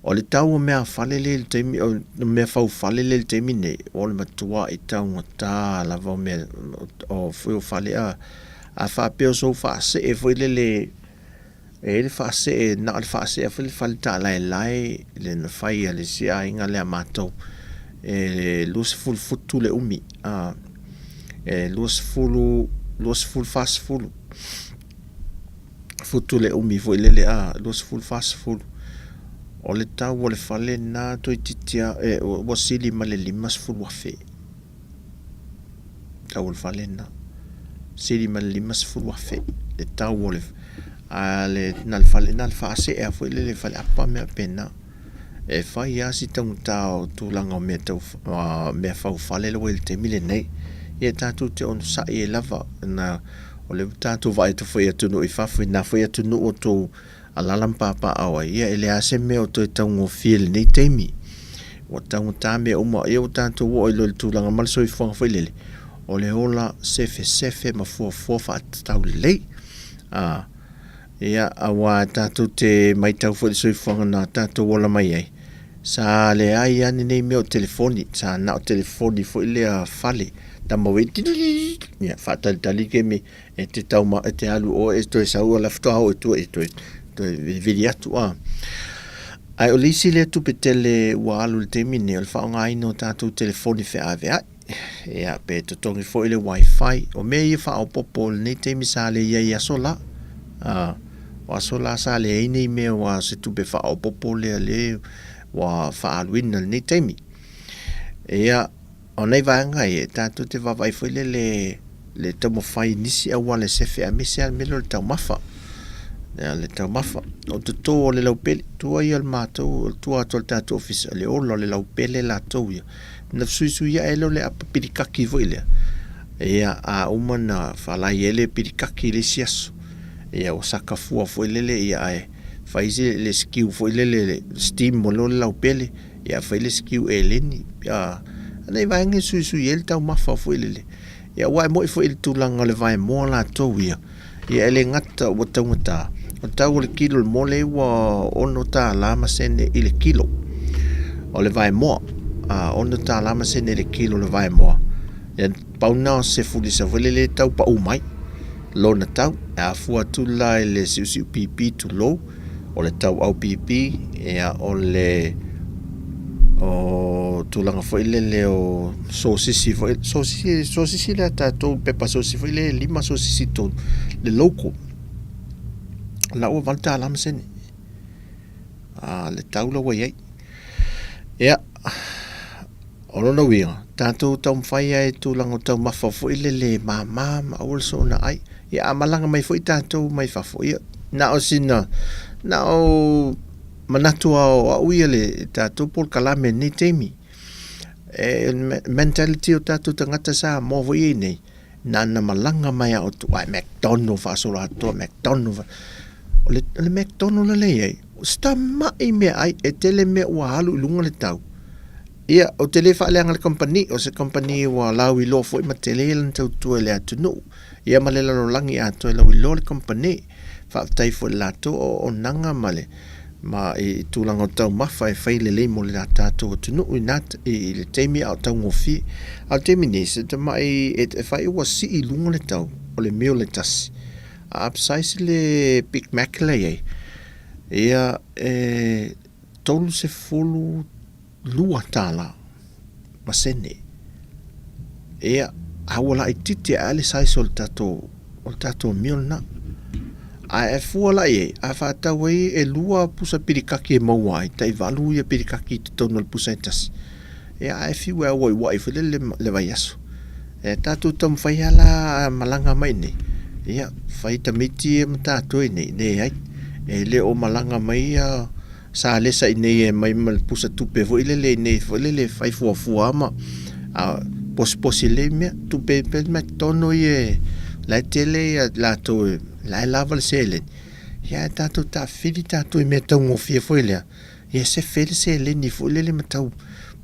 O le tau o mea falele le teimi, o mea fau falele le teimi ne, o le matua i tau ngata la vau mea, o fui o fale a wha peo so wha se e fui le wha se e, na le wha se e fui le fale ta lai, le na whai a le sia inga le a matou, e luas fulu futu le umi, e luas fulu fast fulu, futu le umi fui le luas fulu fast fulu. O le tau o le fale na toi titia o sili ma le limas fulu wafe. Tau o le fale na. Sili ma le limas fulu wafe. Le tau o le na le fale na le fase e a fwe le fale apa mea pena. E fai asi tau tau tūlanga o mea tau mea fau fale le wele te mile nei. Ia tātou te onu sa e lava na o le tātou vai tu fwe atunu i fafwe na fwe atunu o tō alalam papa awa ia ele ase me o toi taungo feel nei teimi o taungo tame uma ia o tanto o ilo le tūlanga malso i whanga whailele o le ola sefe ma fua fa tau lei ia awa tātou te mai tau whai so i whanga na tātou ola mai ai sa le ai ane nei me o telefoni sa na o telefoni whaile a fale tama wei ia whatalitali ke me e te tau ma e te alu o e toi sa ua laftoa o e toi vidi atu ai o lisi le tu petele wa alu le temine o le whaonga ino tātou telefoni whea ave ai ia pe totongi fo ile wifi o me ia fa o popo nei te misale ia sola wa sola sale ini me wa se tu be fa o popo le wa fa alwin nei te mi ia o nei vanga e tanto te va vai foi le tomo fai nisi a wale se fe a misi al melo le tau mafa le tau mafa o te tō o le laupele tua ia le mātou tua tol tātou ofisa le olo le laupele la tau ia na sui ia elo le apa pirikaki vo ile ia a umana falai ele pirikaki le siaso ia o sakafua fo ile ia ai faizi le skiu fo ile le steam mo le laupele ia fai le skiu eleni ia nei vai ngi sui ele tau mafa fo ile ia wai mo fo ile tulanga le vai mo la tau ia ele ngata o tangata o tau le kilo mo le wa ono ta lama sene ile kilo o le vai mo ono ta lama sene le kilo le vai mo ia pauna se fuli sa vele le tau pa umai lo na tau a fua tu la le siu pipi tu lo o le tau au pipi ia o le o tulanga foi le o sosisi le tatou pepa sosisi foi le lima sosisi to le loco la o valta la msene le tau la wai ia o lona wia tatou tau mwhai ai tulanga tau mafa foi le mama o so na ai ia amalanga mai foi tatou mai fafo ia na o sina na o manatua o uia le tatou pol kalame ni temi mentality o tatou tangata sa mo voi nei na malanga mai o tu ai McDonald fa so la to McDonald o le McDonald le ai sta mai me ai e tele me wa halu lunga le tau ia o tele fa le ngal company o se company wa lawi lo foi ma tele lan tau tu le atu no ia malela lo langi atu lawi lo le company fa tai fo la to o nanga male ma e tulanga o tau mafa e fai le mo le tātou tunu inat e le teimi au tau ngofi au teimi nese te mai e fai ua si i lunga le tau o le meo le tasi a apsaisi le Big Mac le ei ia tolu se fulu lua tala masene ia awala i titi a le saisi o le tātou meo na a e fua la e a whātau e lua pusa pirikaki e maua ai tai valu ia pirikaki te tonu le pusa e tasi e a e fiu e awai wai file le vai aso e tātou tam whai ala malanga mai nei ia whai tamiti e mtātou e nei nei ai e le o malanga mai sa lesa i nei e mai mal pusa tupe vo ile le nei vo ile le whai fua ama a posi le mea tupe pe McDonald e la tele la to la lava le sele ya tato ta fili tato me tau ngofie foi le ya se fele sele ni foi le matau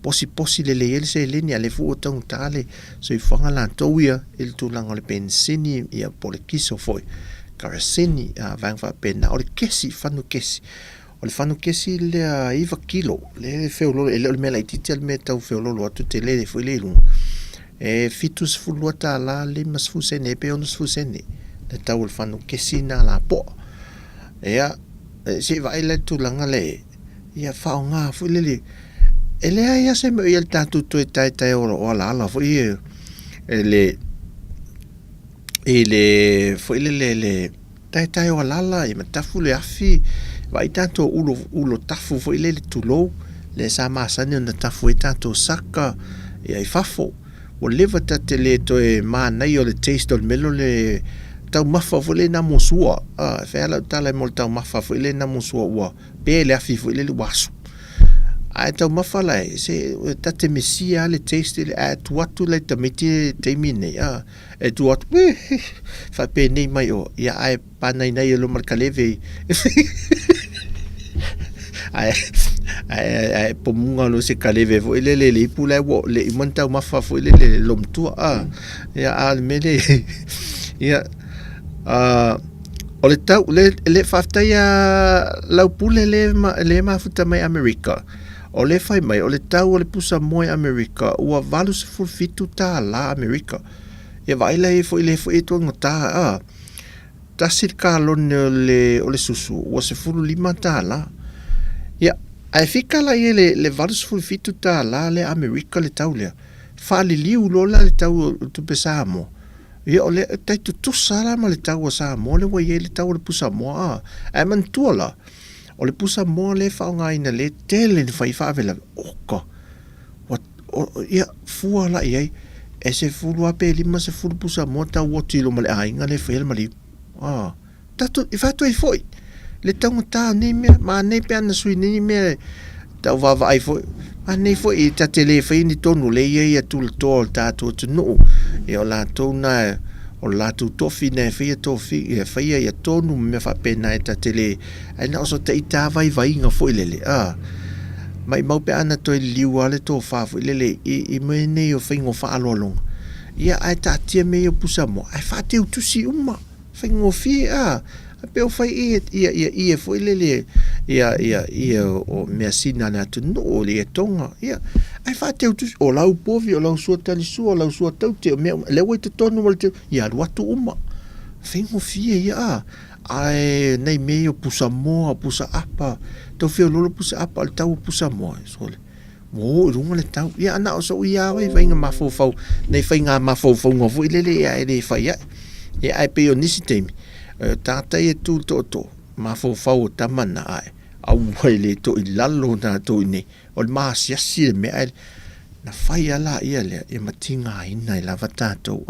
posi le ele sele ni ale fu tau tale so i fanga la to ia il tu langa le pensini ia por kiso foi karasini a vang fa pena o kesi fanu kesi le iva kilo le feolo le me la titel me tau feolo tu tele le foi le lu e fitus fuluata la le mas fusene pe onus fusene le tau fanu kesina la po ia se vai le tu langa le ia fa nga fu le ele ia se me il tanto tu tai o la fu ele fu le tai o la i matafu le afi vai tanto ulo tafu fu le tu lo le sa masani na tafu tanto saka ia i fafo o leva tatele to e mana i o le taste o melo le tau mafa fo le na mosua fa la tala mo tau mafa fo le na mosua wa pe le afi fo le wasu ai tau mafa la se tate mesia le taste le at what to let the meti temine e tu what fa pe nei mai o ia ai pa nei lo markaleve ai pomunga lo se kaleve fo le pula wo le monta mafa fo le lomtua ia al mele ia o le tau le faftaia lau pule le mafuta mai Amerika o le fai mai o le tau o le pusa moe Amerika ua valu se fulfitu ta la Amerika ia vaila e fo e tu ngota tasir kalone o le susu ua se fulu lima ta la ia ai fika la le valu se fulfitu ta la le Amerika le tau lea whaaliliu lola le tau tupe Samoa. Ia o le taitu tusara ma le tau a Samoa le wai le tau le pusa moa. E mantua la. O le pusa moa le whaongaina le tele ni whai whaavela. Oka. Ia fua la iai. E se fulu ape lima se fulu pusa moa tau o tilo ma le ainga le whaela ma li. Tatu i whatu ai foi. Le tau ngata ni mea. Ma nei pe ana sui ni mea. Tau wawa ai foi. Ma nei foi i ta tele whai ni tonu le iai a tula toa tātua tu nuu. E o la tau na o la tu tofi na whai tofi. E whai ai a tonu me whapena e ta tele. Ai na oso te i tā vai inga foi lele. Mai mau pe ana toi liu ale tō whāfu lele. I mea nei o whaingo whaalolong. Ia ai ta tia mea pusa mo. Ai whate utusi uma. Whaingo whi Peo whai ia foi lele. Ia o mea sina na tu no le tonga. Ia. Ai whate utusi. O lau povi, o lau sua tali sua, o lau sua tau te. Lewa i te tonu wale te. Ia ruatu uma. Whaingo whi ia. Ai nei mea pusa moa, pusa apa. Tau whio lolo pusa apa, al tau pusa moa. Sole. Mo runga le tau. Ia ana o so ia wai whainga mafofau. Nei whainga mafofau ngofu. Ilele ia e le whai ia. Ia ai peo nisi teimi. Tātai e tū tō mafofau o tamana ai. Au wai le tō i lalo nā tō i nei. O le maasiasi le mea ele. Na whai ala ia lea. Ia matinga ina i lava tātou.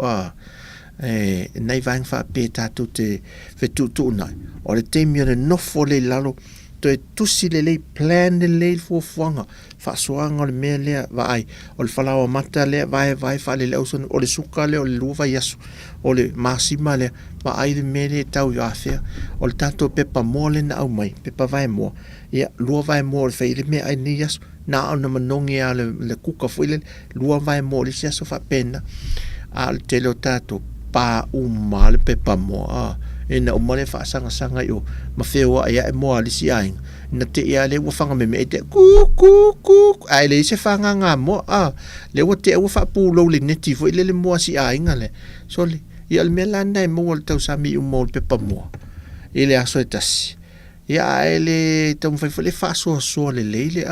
Nei vang wha pē tātou te whetūtū nai. O le teimi o le nofo le lalo. To e tusi le lei plan le lei fuafuanga. Whasoanga o le mea lea vai. O le whalawa mata lea vai wha le leo son. O le suka lea o le luwa yasu. O le masima lea. Ma ai le mea lea tau i awhea. O le tātou pepa moa le na au mai. Pepa vai moa. Ia lua vai moa le whai le mea ai ni yasu. Na au na manongi a le kuka fuile. Lua vai moa le siaso wha pena. A le tele o tātou. Pa uma le pepa moa. E na umale wha sanga i o mawheo a ia e moa lisi ainga. Na te ia le ua whanga me e te kuk. Ai le se whanga ngā moa. Le ua te ua wha pūlau le neti fo i le moa si ainga le. So le, ia le mea lana e moa le tau sami i umo le pepa moa. I le aso e tasi. Ia ai le tau mwhai le wha soa le leile.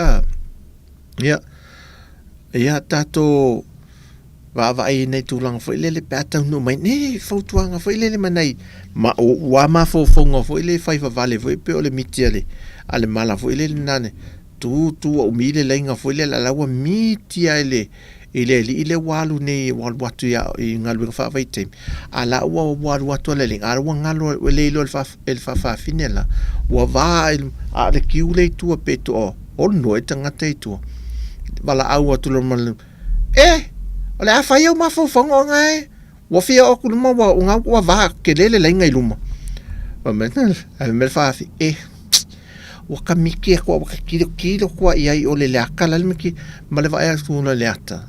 Ia tato va ai nei tulang foi le patau no mai nei fautuanga foi le manai ma wa ma fo fonga foi le fai vale foi pe le mitiale ale mala foi le nane tu o mile lenga foi le la wa mitia ile walu nei wal watu ya ngalu fa vai tem ala wa watu le ling ala wa ngalo le lo el fa finela wa va a le kiule tu pe to o no etanga te tu bala au tu lo mal ole a whai au mawhawhanga o ngai. Wa whia o kuluma wa unga wa wā ke lele lainga i luma. Wa mena, a me whaafi, wa ka miki e kua, wa ka kilo kua i ai o le leaka, lale miki, ma le vai a tūna leata.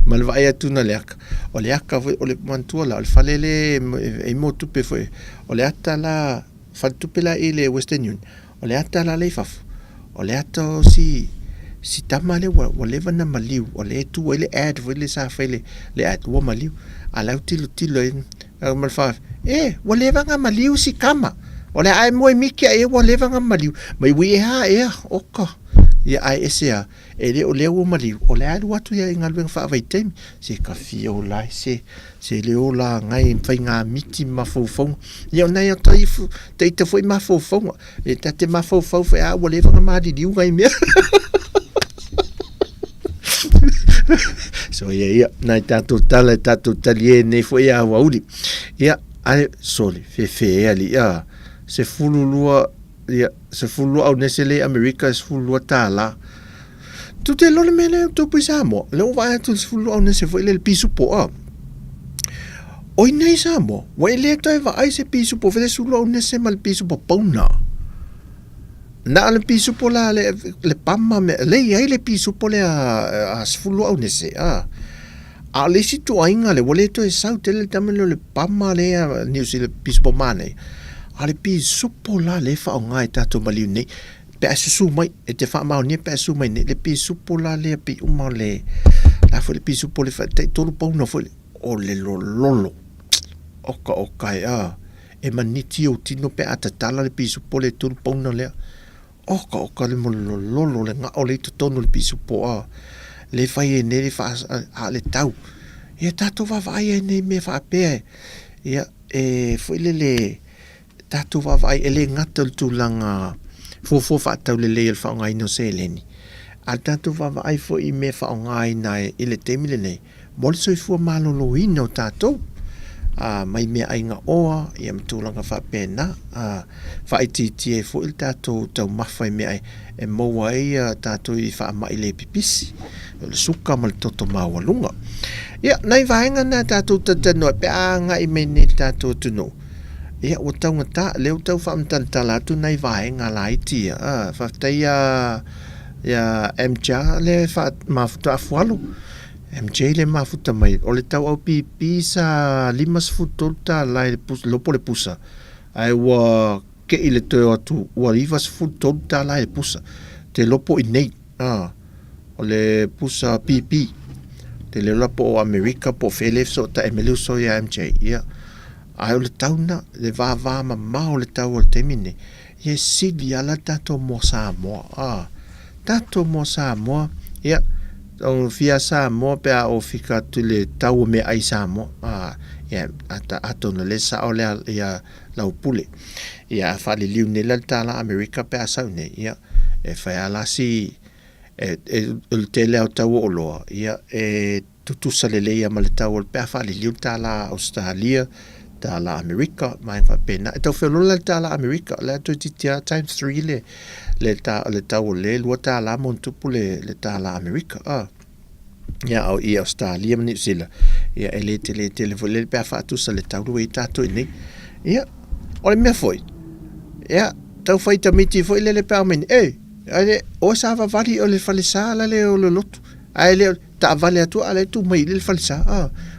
Ma le vai a tūna leaka. O leaka, o le mantua la, o le whalele e mo tupe fwe. O le ata la, whale tupe la i le Western Union. O le ata la leifafu. O le ata o si tama le wa leva na maliu o le tu ele ad le sa fele le ad wa maliu ala tilo mal fa wa leva nga maliu si kama o le ai mo miki wa leva nga maliu mai wi oka ia ai esa ele o le wa maliu o le ad watu ia ngal fa vai tem se ka fi o lai se le o la ngai fai nga miti mafofong ia na ia taifu te foi mafofong e tate mafofong fa wa leva nga mali diu ngai me so ia nai tatu tali nei foi a wauli ia ai soli fe ali ia se fululua ia se fulua au nesele America se fulua tala tu te lo mele tu pisamo le va tu se fulua au nese foi le pisu po oi nei samo wa le to va ai se pisu po fe fulua au nese mal pisu po pona na le pisu po la le pamma le ai le pisu po le a sfulu au nese a le situ ainga le wale to e sau tele tamelo le pamma le New Zealand pisu po mane a le pisu po la le fa ngai tato maliu nei pe asu mai e te fa mau ni pe asu mai le pisu po la le pi uma le la fo le pisu po le fa te tolu po no fo o le lolo oka e maniti o tino pe atatala le pisu po le tolu po no le oka le molololo le nga'o le totonu le pisu poa le fai e ne le fa a le tau ia tatou vavai e nei me whaapea ia foi le tatou vavai e le ngata le tūlanga fofo whaatau le le whaongai no se leni a tatou vavai foi i me whaongai na i le temi le nei mole soifua malolo ino tatou mai mea ainga oa ia mtūlanga whapena whaititi e fo il tātou tau mawhai mea e maua e tātou i whaamai le pipisi o le suka ma le toto mawalunga ia nai vaenga na tātou tatano pe anga i mene tātou tuno ia o tau ngata leo tau whaamtantala tu nai vaenga la iti whaftai ia MJ le mafuta afualo MJ le mafuta mai o le tau au pipi sa 5 futol ta lai lopo le pusa ai wa ke ile te atu wa 5 futol ta lai pusa te lopo i nei o le pusa pipi te le lopo o Amerika po felef so ta emelu so ya MJ ia ai o le tau na le va ma o le tau o le temine ia sidi ala tato mo Samoa tato mo Samoa ia o fia Samoa pe o fika tu le tau me ai Samoa ia ato no le sa o le ia lau pule ia fali liu ne la tala Amerika pe sa ne ia e fa ala si el tele o tau o loa ia tutu salele ia ma le tau pe fali liu tala Australia tala Amerika mai fa pena e tau felo la tala Amerika la tu titia times 3 le tau le lua tala montupu le tala Amerika ia au i Australia mani sila ia ele tele le pe fa tu sa le tau le tato ni ia o le mea foi ia tau fai tamiti foi le pe amen ale o sa va vali o le falisa la le o le lotu ai le ta vale atu ale tu mai le falisa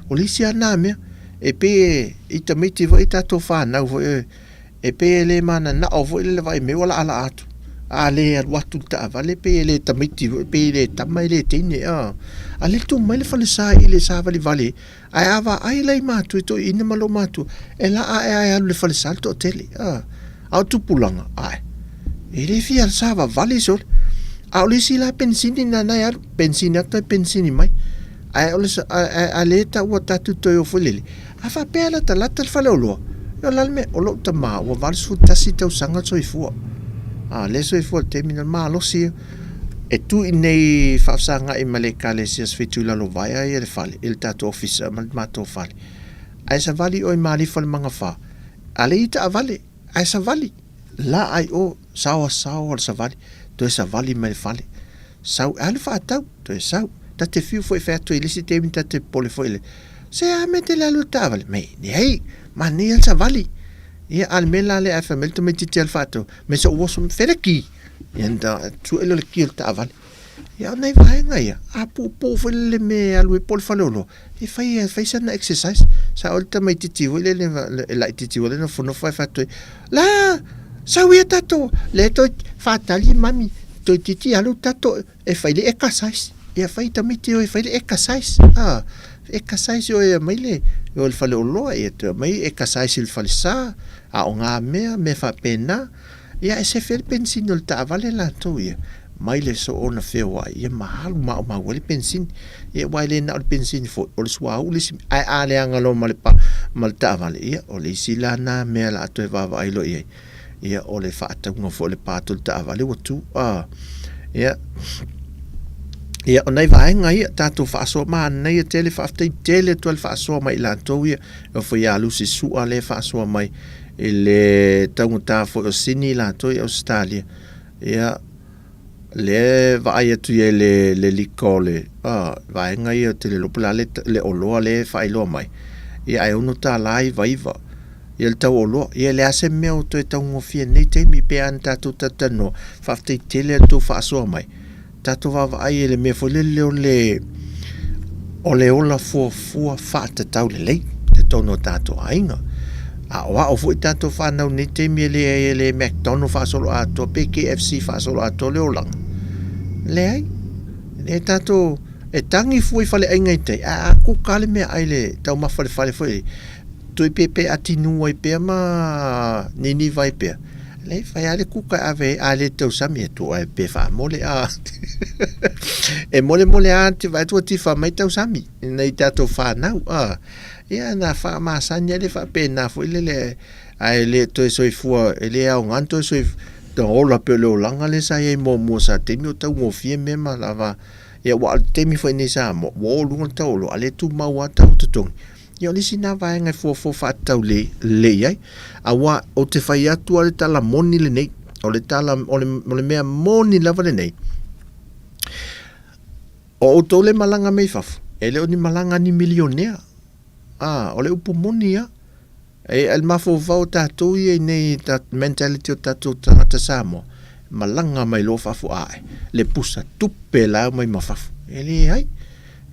o le sia na me e pe i tamiti foi tato fa na foi e pe le mana na o foi le vai me wala ala atu ale watu ta vale pe le tamiti pe le tamai le tine ale tu mai le falisa i le sa vale ai ava ai le matu to ina malo matu e la ai le falisa to tele au tu pulanga ai e le fia sa vale so au le sila pensini na ya pensini ta pensini mai ai ale ta wata tu to folele afa pela ta la tal falolo yo lalme o lo tama o vale su tasi tau sanga so ifu le so ifu terminal malo si e tu nei fa sanga i malekale si sfitula lo vai ai le fale il tato officer ma to fale ai sa vali o mali fal manga fa ale ita vale ai sa vali la ai o sawa sa vali to sa vali mai fale sau alfa tau to sau ta te fiu foi fa to ilisi te minta te pole foi se a mete la luta vale me nei ma ni sa vali ia al mela le fa melto metiti al fato me so wo sum fereki yanda tu elo le kil ta vale ia nei vai ngai a pu le me al we pol falolo e fai sa na exercise sa olta metiti le la titi le no fono fa fato la sa wi tato le to fatali mami to titi alu tato e fai le exercise ia fai tamiti o e fai le exercise exercise o e mai le o le fale o loa e te mai exercise il fale sa a o ngā me fa pena ia e se fer pensin o le ta vale la to ia mai le so ona fewa ia mahal ma wale pensin ia wai le na o le pensin fo o le sua u le ai ale angalo ma le ta vale ia o le sila na me la to e vava ai lo ia o le fa atunga fo le pato ta vale o tu ia ia o nei vaenga ia tātou whaasoa maa nei a tele whaaftai tele tual whaasoa mai lantou ia o whai alu si sua le whaasoa mai i le taungata fo o sini lantou i Australia ia le vai atu ia le likole vaenga ia tele lopula le oloa le whailoa mai ia ai unu tā lai vaiva ia le tau oloa ia le ase mea o to e taungofia nei teimi pe an tātou tatano whaaftai tele atu whaasoa mai tato vava ai le me folele o le ola fua fata tau le lei te tono tato ainga a wa o fu tato fa na ni te mi le McDonald's fa solo a to PKFC fa solo a to le olang le ai e tato e tangi fu i fale ainga te a ku kale me ai le tau ma fale foi tu pepe atinu ai pe ma ni vai pe le fai ale kuka ave ale tau sami tu ai pe fa mole a e mole a ti vai tu ti fa mai tau sami nei tato fa na ia na fa ma sanya le fa pe na fo le ai le to so fu ele a un anto so to ola pe lo langa le sa e mo sa te mi tau mo fie me ma lava ia wa te mi fo ni sa mo wo lu tau lo ale tu ma wa tau tu tong ia le sina vai ngai fo fa tau le ai awa o te fai atu ale tala moni le nei o le tala o le mea moni lava le nei o to le malanga me faf ele o ni malanga ni milionea o le upu moni ya e el mafo vau tatou i nei tat mentality o tatou tangata Samoa malanga mai lo fafu ai le pusa tupe la mai mafafu ele ai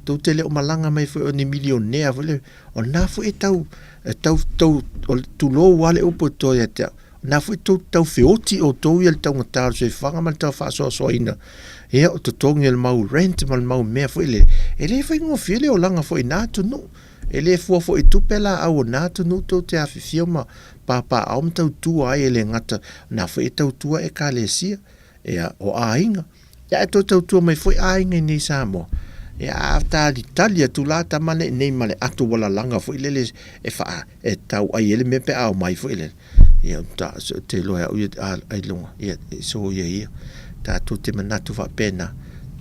tau tele o malanga mai fo ni milionea vole o na fo tau o tu lo wale upo to ya te na fo tau feoti o to il tau ngata se fanga man tau fa so ina e o to tongi el mau rent mal mau me fo ele fo ngo file o langa fo ina tu no ele fo tupela au na tu no to te afifio ma papa au tau tu ai ele ngata na fo tau tu e kalesia e o ainga ya to tau tu mai fo ainga ni Samoa ya afta l'Italia tu la ta mane nei male atu wala langa fo ile e fa e tau ai ele me pe au mai fo ile ya ta so te lo ai longa ya so ya ta tu te manatu fa pena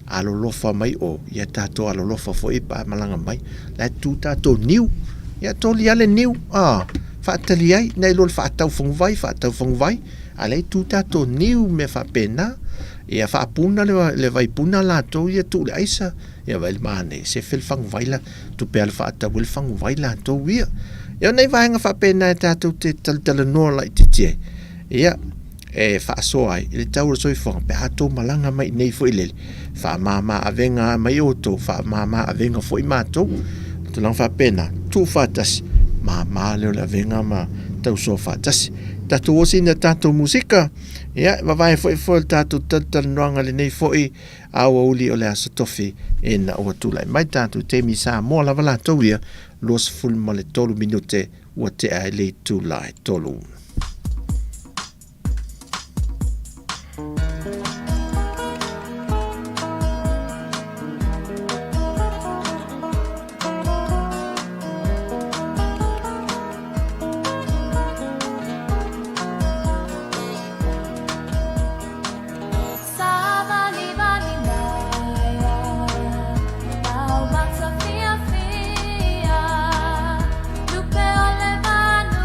alo lofa mai o ya ta to alo lofa fo pa malanga mai la tu ta to new ya to li ale new fa tali ai nei lo fa tau fong vai ale tu ta to new me fa pena ia fa puna le vai puna la to ia tu le aisa ia vai mane se fel fang vai la tu pe al fa ta wil fang vai la to ia ia nei vai nga fa pena ta tu te tal no la ti ia e fa so ai le tau so i fong pe ato malanga mai nei fo ile fa mama avenga mai o to fa mama avenga fo i mato tu lang fa pena tu fa tas mama le avenga ma tau so fa tas tatu o sina tatu musika ia vai fo tatu tal noanga le nei fo i au uli o le asa tofi na o tulai mai tatu te mi sa mo la vala to ia los ful male tolu minute o te ai le tulai tolu
Lupe o le manu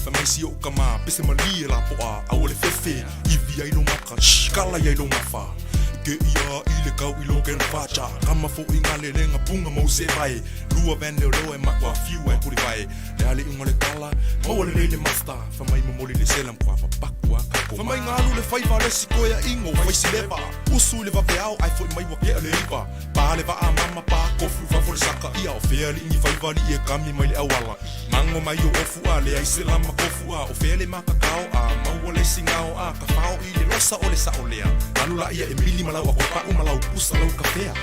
fa mai si o kama pese mali la po a au le fefe ivi ai lo maka kala ia lo mafa ke ia I le kau I lo ken facha kama fo inga le lenga punga mo se vai lua vene lo e makwa fiu e kuri vai le ali inga le kala mo le masta fa mai mo le selam kwa fa pakwa fa mai ngalu le fai vale si koia ingo fai si leva usu le va veao ai fo mai wa ke le iva pa le va a mama pa kofu fa fo saka ia o fea li ni fai vali e kami mai le awala mango mai o ofu a le ai se lama kofu a o fea le makakao a mau le singao a ka fao I le losa o le sa o lea alu la ia e mili malau a kopa o malau pusa lau kafea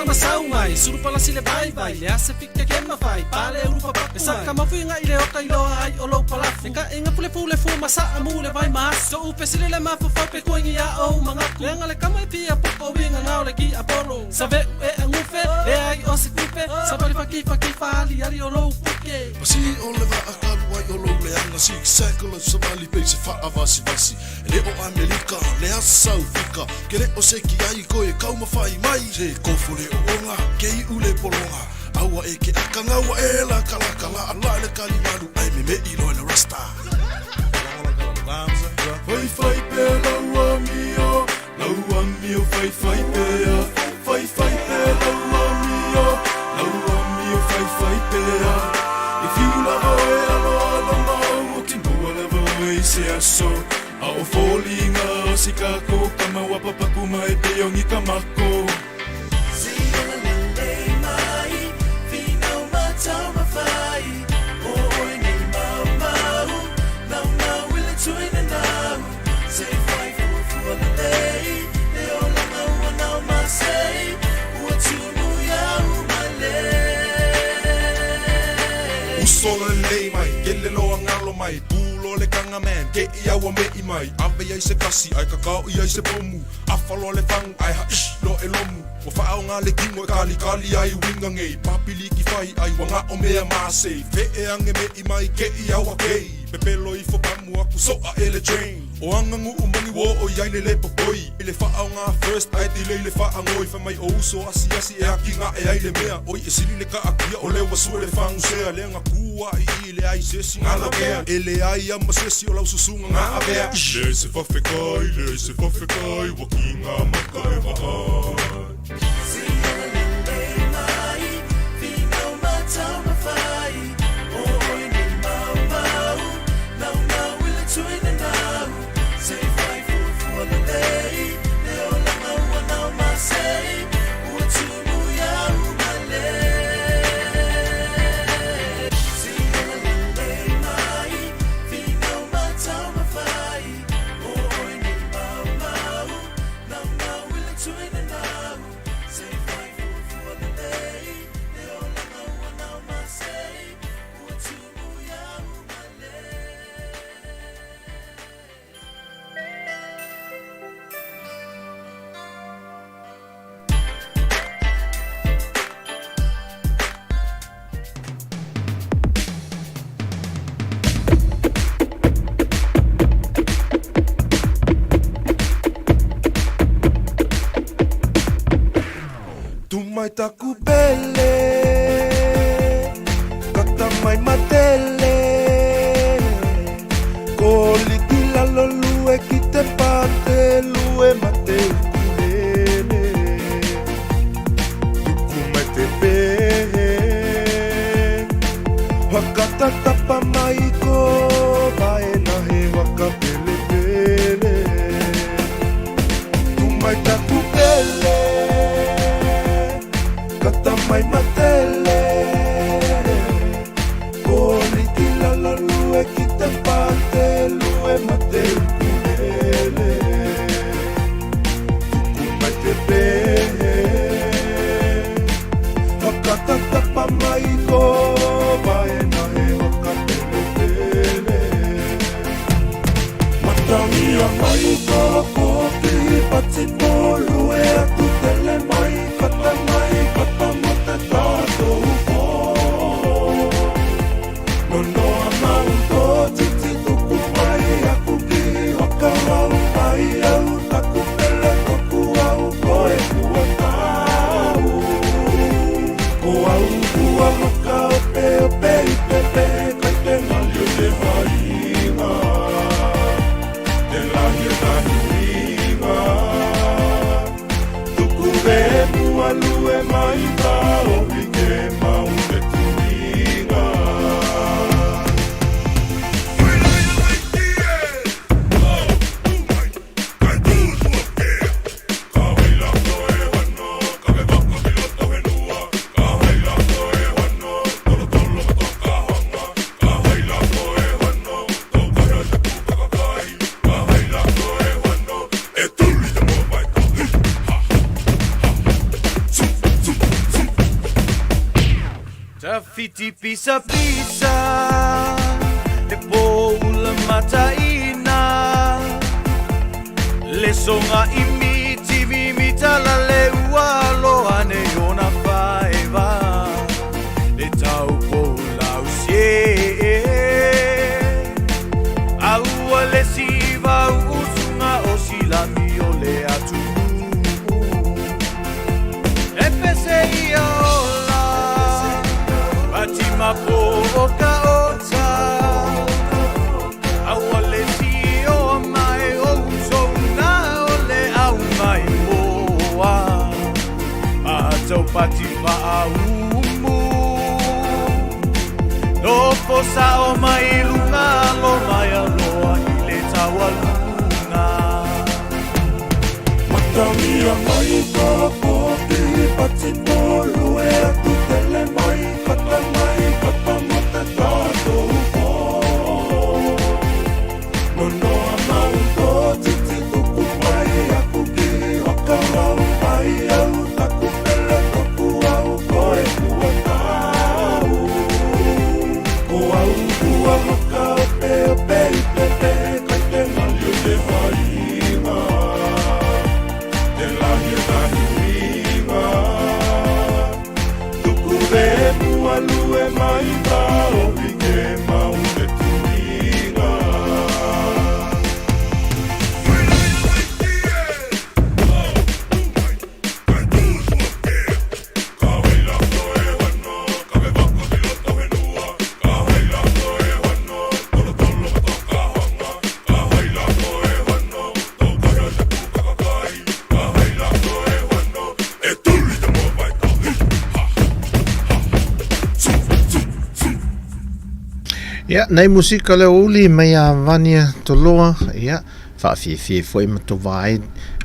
Masau mai, suru pala sile vai vai, le ase fikia kema vai, pale urupa paku. Saka mafuinga ile oka iloa ai olo pala. Neka inga pule fu masa amule vai mas. So upe sile le mafu fa pe koingi ya o mangaku. Lenga le kama pia popo winga ngao le ki apolo. Save e angufe, e ai o se kupe. Sabali faki fali ali olo puke.
Pasi o le va akalu ai olo le anga si cycle sabali pe se fa avasi vasi. Le o Amerika, le asau fika. Kere o se ki ai ko e kau mafai mai. Se kofule onga kei ule polonga awa e ke akanga wa e la kala ala le kalimalu ai me ino le rasta fai pe laua mio fai pe ya fai pe laua mio fai pe ya if you love no timua love se aso au falling sikako kama wapapa kuma e te yongi kamako Sola lei mai, kele loa ngalo mai, pulo le kanga man, ke ia wa mei mai, ape ia se kasi, ai kakao ia se pomu, afalo le fang, ai ha ish, lo e lomu, wa fao ngā le kingo e kali ai winga ngei, papili ki fai, ai wanga o mea maasei, fe e ange mei mai, ke ia wa kei, pepelo I fo pamu aku soa ele train, o angangu umongi wo o iai le popoi, le fao ngā first, ai ti le faa ngoi, fa mai o uso asi e aki ngā e ai le mea, oi e sili le ka akia, o le wasua le fangu sea, le nga kua I le ai sesi ngala kea, ele ai ama sesi o lau susunga ngā avea, le se fafekai, waki ngā makai vaai. Mai taku pele, kata mai matele, koli kila lo lue ki te pate lue mate kulele, tuku mai te pehe, wakata tapa mai ko vae nahe waka pele pele, tu mai taku pele. Mai matele, koli kila la lue ki te pate lue mate kulele, tuku mai te pehe, hakata tapa mai ko vae nahe waka pele pele.
Tafiti pisa pisa le poula mataina le songa imiti vimita la le ualo ane ona faeva le tau poula usie au le siva usunga osila mio le atu e peseia Mapoka ota awale tio mai ozo na ole au mai moa ato pati va umu no fosa o mai luna lo mai aloa ile tawaluna
Matamia mai ko ki pati polo e tu tele mai kata mai kata mata tato po Mono amau ko titi tuku mai aku ki wakarau mai au taku pele toku au ko e kua tau Ko au kua maka ope ope ipe te kai te nalio te hainga Te lahi tahiringa Tuku ve mua lue mai ka o vike mau te turinga
Ia, nei musika le uli mai a vania toloa, ia, whaafie foi ma to vai,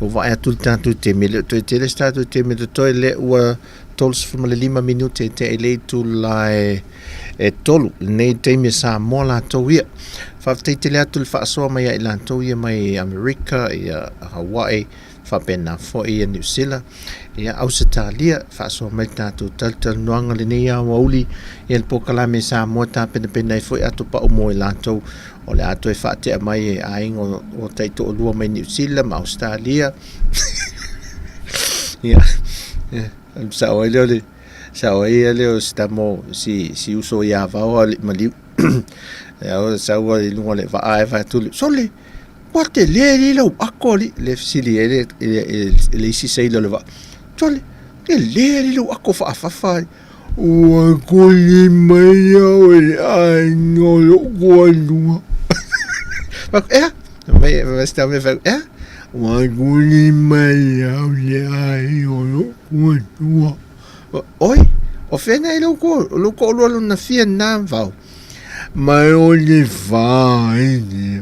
o vai atul tātou te mele, toi te les tātou te mele toi le ua tols fuma le 5 minute te ele tu lai e tolu, nei teimia Samoa la tau ia. Whaafitei te le atul whaasoa mai a i la tau ia mai Amerika, ia Hawaii, whapena fo i New Zealand, ia Australia, whaasoa mai tātou taltal noanga le nei a wauli, ia le pokalame Samoa tā pena i foi atu pa umo i la tau, o le ato e whaatea mai e aing o teito o lua mai New Zealand, ma Australia, ia, sao ai leo le, sao ai leo stamo si uso ia vau ma liu, ia sao ai lunga le vaae vaatulu, sole, What the lady lo akoli le sili le isi sei lo va. Tole le lady lo ako fa fa. O akoli mai o ai no lo goalua. Pak vai sta me fa o akoli mai o le ai o lo goalua. Oi, o fena lo ko lo na fia na va. Mai o le vai.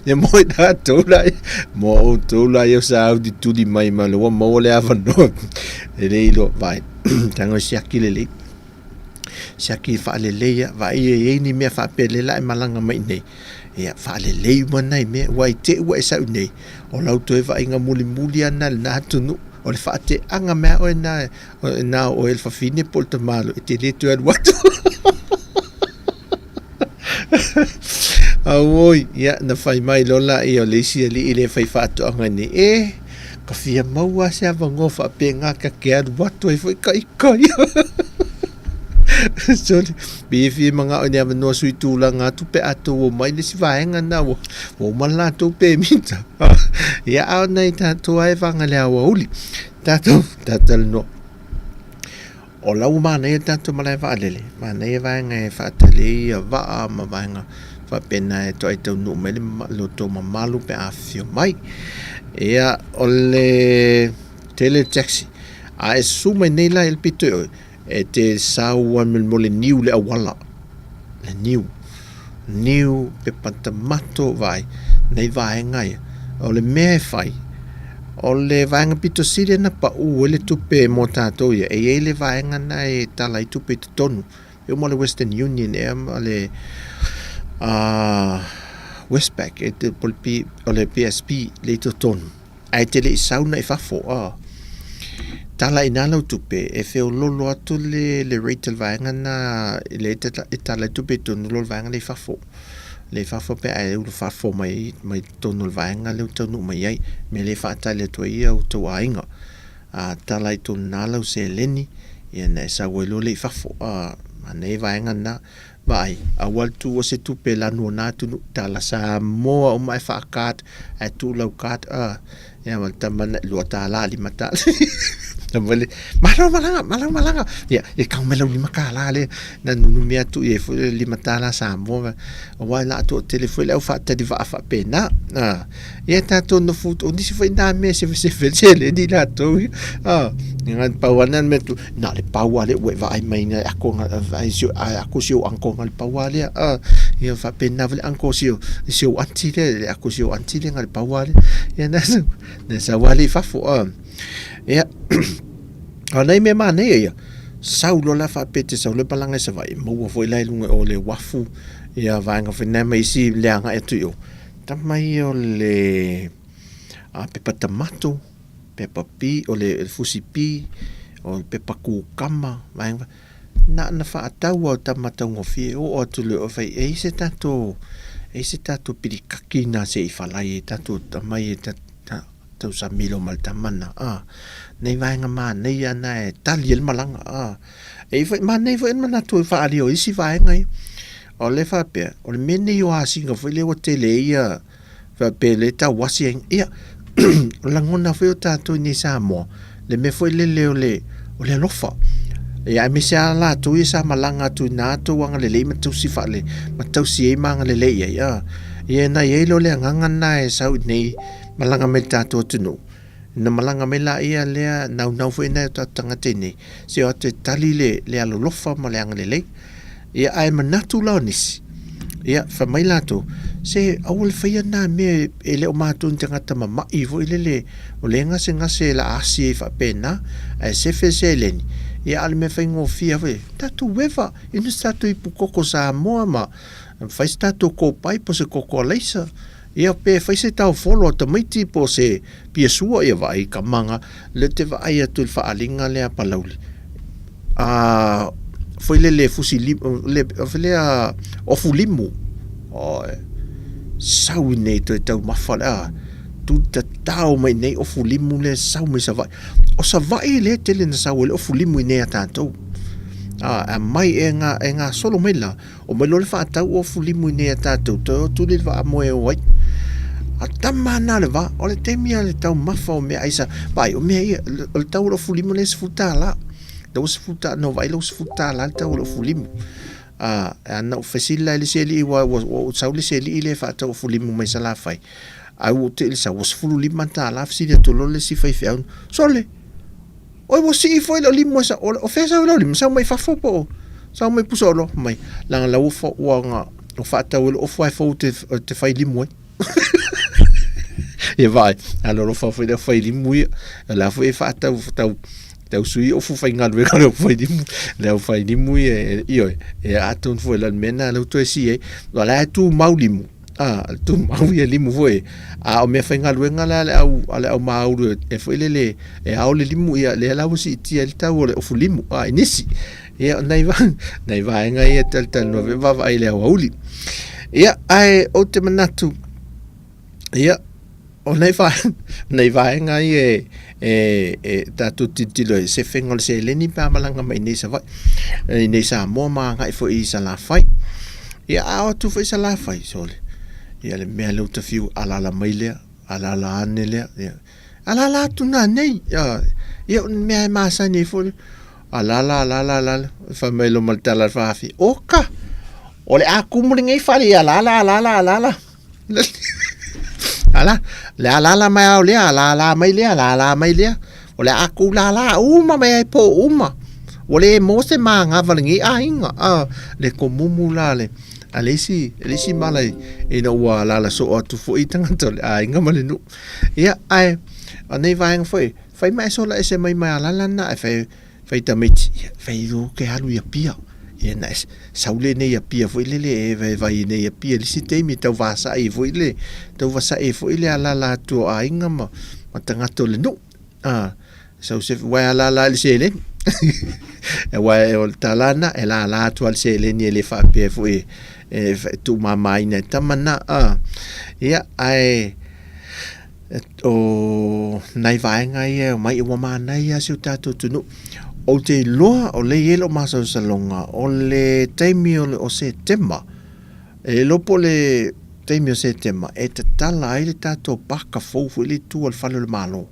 E moi da tola eu sa di tudi mai ma lo mo le avano e lei lo vai tango siaki le siaki fa le leia vai e ni me fa pele la malanga mai nei e fa le lei mo nei me wai te wa sa nei o lau to va inga muli ana na tunu o le fa te anga me o na o el fa fine polto malo e te le to al watu Awoi, ia na fai mai lola i o leisi ali i le fai whātu anga ni ka fia maua se avango wha pe ngā ka kea watu ai fai kai Sorry, bi fia mga o ni avanua sui tūla ngā tupe ato o mai le si vaenga na o malato pe minta ia au nei tātou ai whanga lea wa uli tātou no o lau mana e tātou malai waalele mana e vaenga e whaatale i a waa ma vaenga pena e toi tau nu mele lo to mamalu pe afio mai ia o le tele taxi a e suma nei la el pito e te saua mo le niu le awala le niu pe pantamato vai nei vai ngai o le me fai o le vaenga pito sire na pa u le tupe mo tato ia e le vaenga na e tala i tupe tonu e mo le Western Union e ma le Westpac e te polpi o le PSP le to ton ai te le sauna e fafo tala ina lau tupe e feo lolo atu le rate vaenga na le tala tupe tonu lolo vaenga le fafo pe ai u fafo mai tonu vaenga le tonu mai ai me le fata le to ia u to ainga tala itu nalau se leni ia na sa welo le fafo nei vaenga na vai awal tu o se tupe la no na tu tala Samoa o mai fakat ai tu lau kat ya mal taman lu tala lima tala tambali malanga ya kang melo lima kala le na nunu mia tu e lima tala Samoa wa la tu telefone au fa te di va fa pena ya ta tu no fut o disi foi na me se le di la tu ngan pawanan me tu na le pawale we va ai mai na ako ai sio anko ngal pawale ya fa pena vale anko sio anti le ako sio anti le ngal pawale ya na sa wali fa fo ya nei me mane ya saulo la fa pete saulo palanga sa vai mo foi lai lunga o le wafu ya vanga fina mai si le anga etu yo tamai o le pepa tomato pepa pi o le fusi pi o pepa kukama vanga na fa tau o tamata ngofi o tu le o fai e se tato pirikaki na se ifalai tato tamai tau sa milo maltamana nei vaenga ma nei ana e taliel malanga e foi ma nei foi mana tu fa ali o isi vaenga o le fa pe o le meni o asinga foi le hotele ia fa pe le ta wasi ia langona foi o tato ni Samoa le me foi le o le lofa ia me sa la tu isa malanga tu na tu wanga le ma tu si fa le ma tu si e manga le ia na ye lo le nganga na e sau nei malanga me tato tunu na malanga me la ia lea nau foi na tanga tene se o te tali le alo lofa ma le angale ia ai manatu launis ia fa mai lato se awul fai na me ele o matu tanga tama mai vo le o le ngase la asi fa pena ai se fe se leni ia al me fai ngo fia ve tatu weva inu statu ipu koko Samoa ma fai statu ko pai po se koko leisa ia pe fai se tau folo ta maiti po se piesua ia vai ka manga le te vai atu fa alinga le palauli foi le fusi le le ofu limu sau nei to tau mafala tu ta tau mai nei ofu limu le sau mai sa vai o sa vai le tele na sau le ofu limu nei atato mai enga solo mela o me lo le fa tau ofu limu nei atato tu le va mo e wai atamana le va o le temia le tau mafa o me aisa vai o me o tau lo fulimu le sfuta la do sfuta no vai lo sfuta la tau lo fulimu ana ofesila le seli wa sau le seli le fa tau fulimu mai sala fai au te sa was fulu limanta la fsi de to lo le si fai fiau sole o wo si foi lo limu sa o fesa lo limu sa mai fa fo po sa mai pusolo mai la la u fo wa o fa tau o fo te fai limu e vai allora fa fai di mu la foi fatta tau sui o fu fai ngal ve lo fai di mu la fai di mu io e aton foi la mena lo to si la la tu maulimu tu mau ia limu foi o me fai ngal ve ngala au mau e foi le e au le limu ia le la si ti el tau o fu limu inisi e nei va ngai e tal no va vai le auli ia ai o te manatu ia o nei vai ngai e tatu titilo se fengol se leni pa malanga mai nei sa vai nei sa mo ma ngai fo i sa la fai ia o tu fo sa la fai sole ia le me lo te fiu ala la maile ala la anele ia ala la tu na nei ia me ma sa nei fo ala la fa me lo maltala fa fi oka ole aku mulingai fali ala la mai au le la mai le ole aku la uma mai po uma ole mo se manga valingi ainga le komumu la le alesi malai ina wa la so atu fo itanga tole ainga malenu ia ai nei vai foi mai so la ese mai la na fai tamiti fai ro ke halu ia pia ia na saule nei ia pia foi le vai nei ia pia lisi te mi tau vasa e foi le ala tu ainga ma tanga to le no so se wa la se le e wa o talana e la tu al se le ni le fa pe fu e tu mama ina tamana ia ai o nai vaenga ia mai o mana ia se tato tunu o te loa o le yelo masa salonga o le taimi o se tema e lopo le taimi o se tema e te tala ai le tato paka fofu ili tu al whanu le malo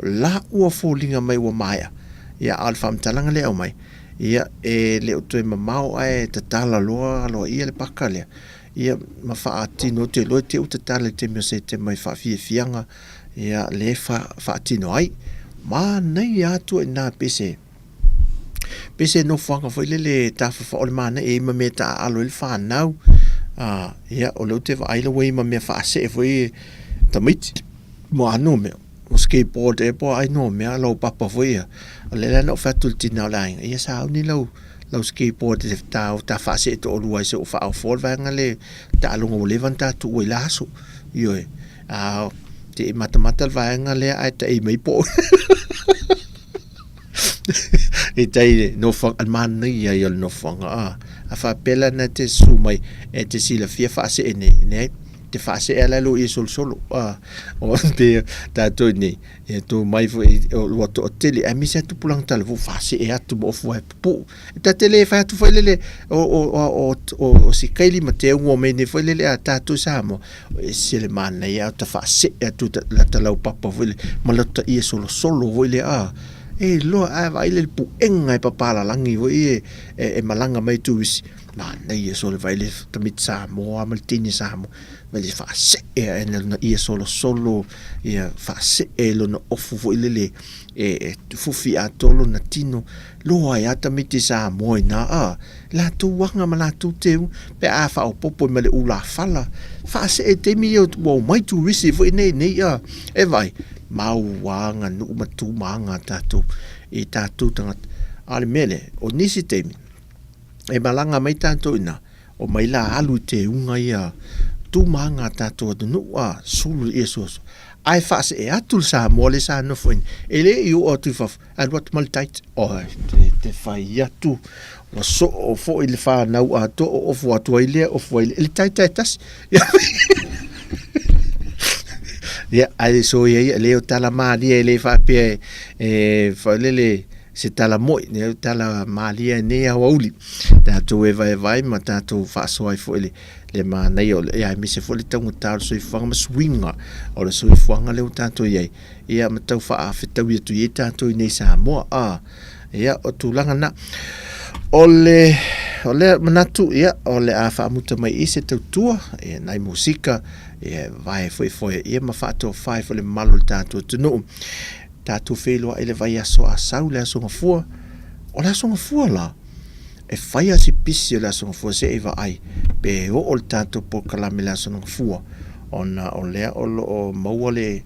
la ua fōlinga mai ua maia ia al whamtalanga leo mai ia e leo tue mamau ai te tala loa ia le paka lea ia ma whaatino te loa te uta tala te mea se te mai whawhia fianga ia le whaatino ai ma nei atu e nā pese no whanga fo le tawha wha mana e ma me ta alo il whanau ia o leo te wa aila wei ma me whaase e fo tamiti mo anu mea o skateboard e po ai no mea lau papa fo ia o le lana o whatul tina o lainga ia sa au ni lau skateboard te ta whaase e to o luai se o wha au fol vanga le ta alunga o levan ta tu oi laso ioe te matamata vanga le ai ta e mai po e tai no whanga almana ia i no whanga a whapela na te sumai e te sila fia whaase e ne te whaase e ala lo i solo o te tātou nei e tō mai fo o wato o tele a misa tu pulang tala fo whaase e atu mo ofu e po e ta tele e whaatu fo lele o si kaili ma te ungo me ne fo lele a tātou Samoa e sile mana ia o ta whaase e atu la talau papa fo lele ma lata i solo fo lele e loa a vai le pu enga e papala langi fo e malanga mai tu wisi ma nei e solo vai le tamit Samoa maltini Samoa vale whaase e na ia solo ia whaase e lo na ofu fo ilele e fufi a tolo na tino loa e ata miti Samoa na la tu wanga ma la tu teu pe a wha o popo ma le ula fala whaase e te mi o mai tu wisi fo nei e vai mau wanga nu matu manga tatu e tatu tanga ale mele o nisi temi e malanga mai tatu ina o mai la alu te unga ia tu manga tatu nu sulu esos ai fase e atul Samoa le sa no foin ele eu o tu faf and what maltait te fai atu o so o fo il fa na o to o fo atu ile o fo ile taitas ia ai so ia leo tala mali ele fa pe fa lele se tala moi ne tala mali ne a uli ta to e vai ma ta to fa so ai fo le ma nei o ia mi se fo le tangu ta so i fa ma swinga o le so i fanga le ta to ia ma tau fa fa tau ia tu ia ta to nei Samoa ia o tu langa na ole manatu ia ole a fa muta mai ise Tautua e nai musika e vai foi ia ma fa to fai fo le malo tatu tunu tatu felo ele vai aso a saula so ngafua o la so ngafua la e fai asi pisi la so ngafua se eva ai pe o tatu po kala mela so ngafua ona ole o mawale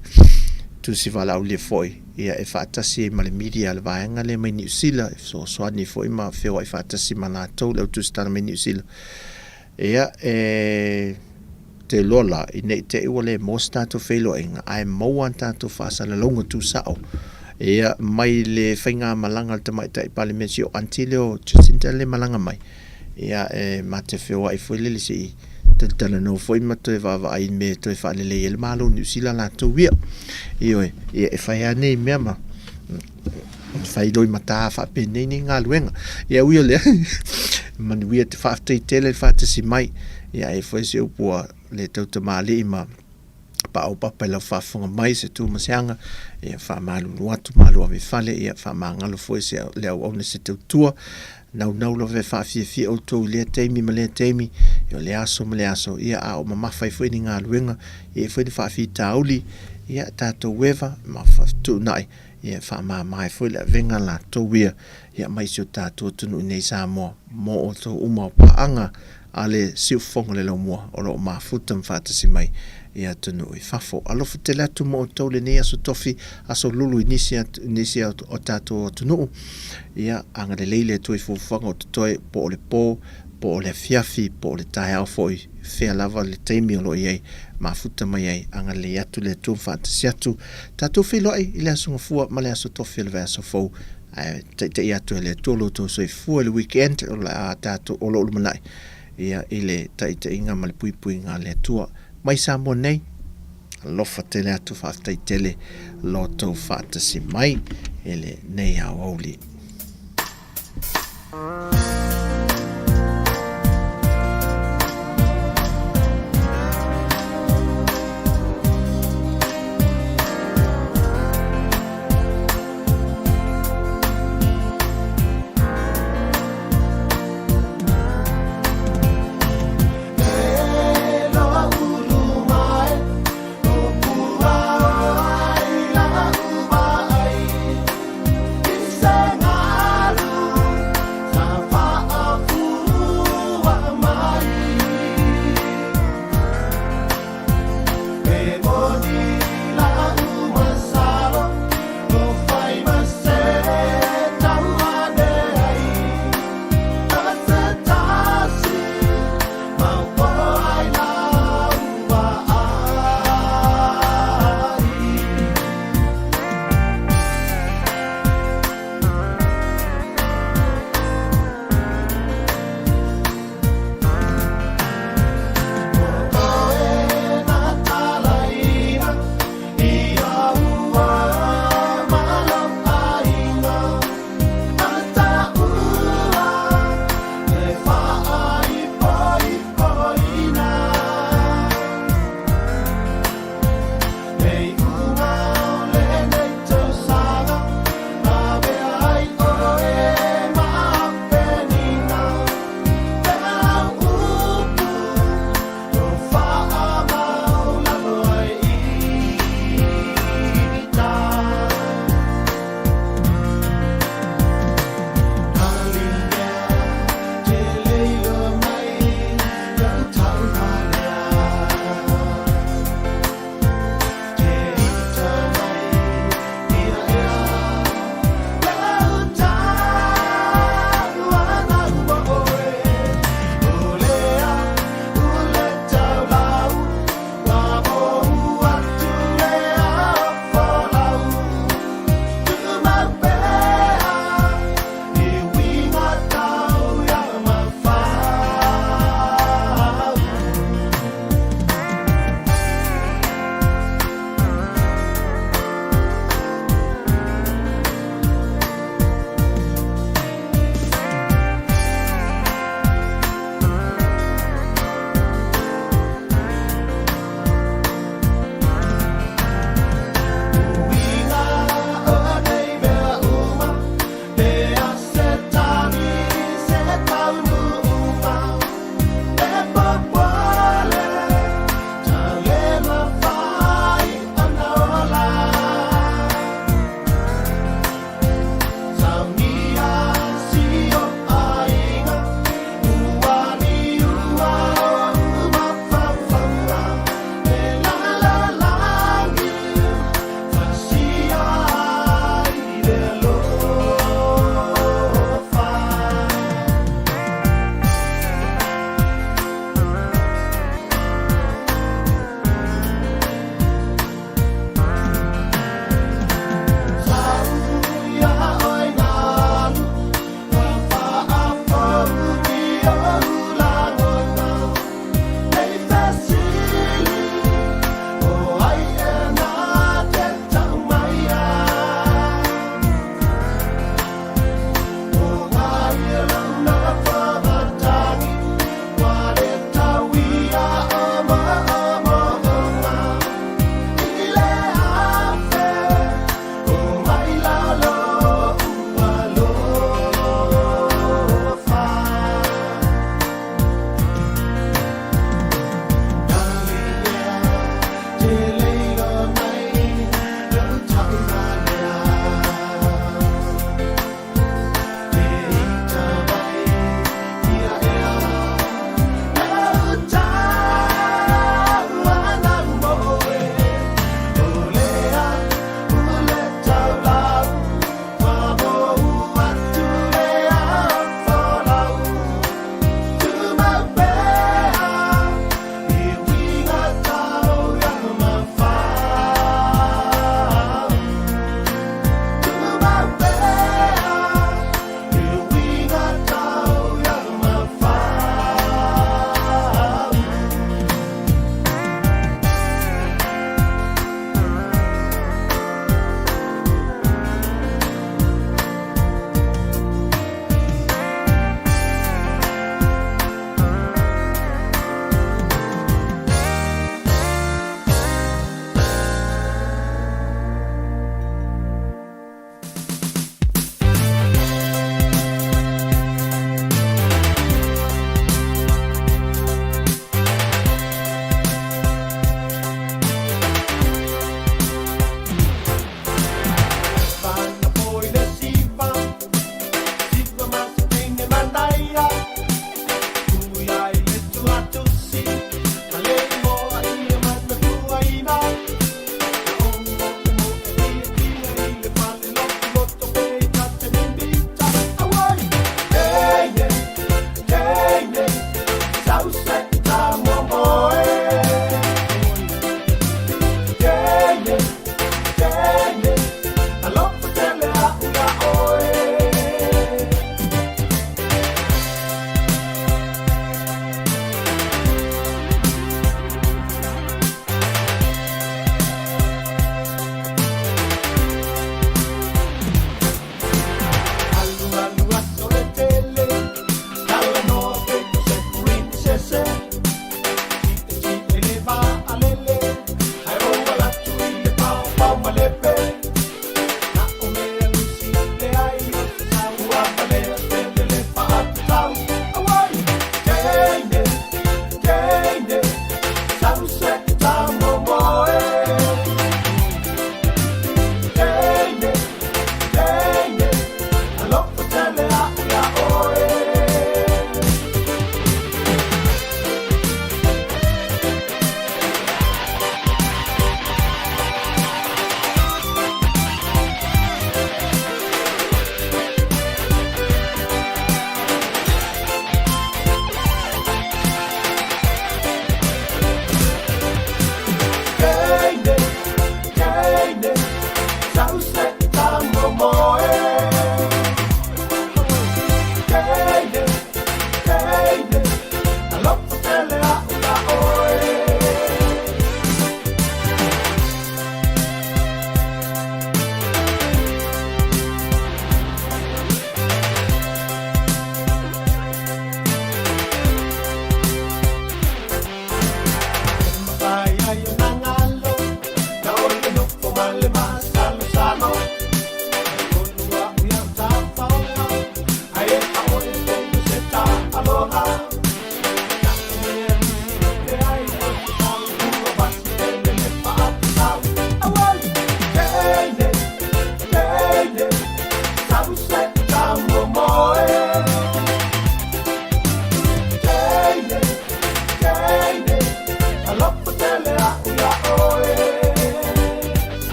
tu si vala o le foi ia e fatasi ma le media le vaenga le mai New Zealand so ani foi ma feo e fatasi ma na to le tu sta mai New Zealand ia te lola i nei te iwa le mosta to felo inga ai moan tato fasa le longa tu sao ia mai le whainga malanga te mai tai parliamenti o antilio Jacinta le malanga mai ia ma te feo ai foi le si te tala no foi ma te vava ai me te fa le le malo New Zealand la to wia ia e fai ane mema fai doi mata fa pe nei nga luenga ia ui le man wia te fa te tele fa te si mai ia e foi se upua le tauta mali ma pa o papa la fa fonga mai se tu masianga ia fa malu watu malu ave fale ia fa mangalo foi se le o ne se Tautua nau lo ve fa fi o to le temi ma le temi yo le aso ia a o mama fai foi ni nga luenga e foi de fa fi tauli ia tato weva ma fa tu nai ia fa mai foi la venga la to wia ia mai se tato tu nei Samoa mo o to uma paanga a le siufonga le laumua o lo mafuta mfatasi mai ia tunu I fafo. Alofa te latu mo o tau le nei aso tofi aso lulu inisi o tato o tunu ia anga le leile tui fufanga o tutoe po o le po o le fiafi po o le tae au foi fea lava le teimi o lo iei mafuta mai ai anga le atu le tu mfatasi atu tato filoi I le aso ngafua ma le aso tofi le aso fau te atu le tolo to so fu le weekend o la tato o lo manai ia ile te inga ma le pui nga le tua mai Samoa nei lofa te le atu whaftai tele lo tau whatasi mai ele nei au auli.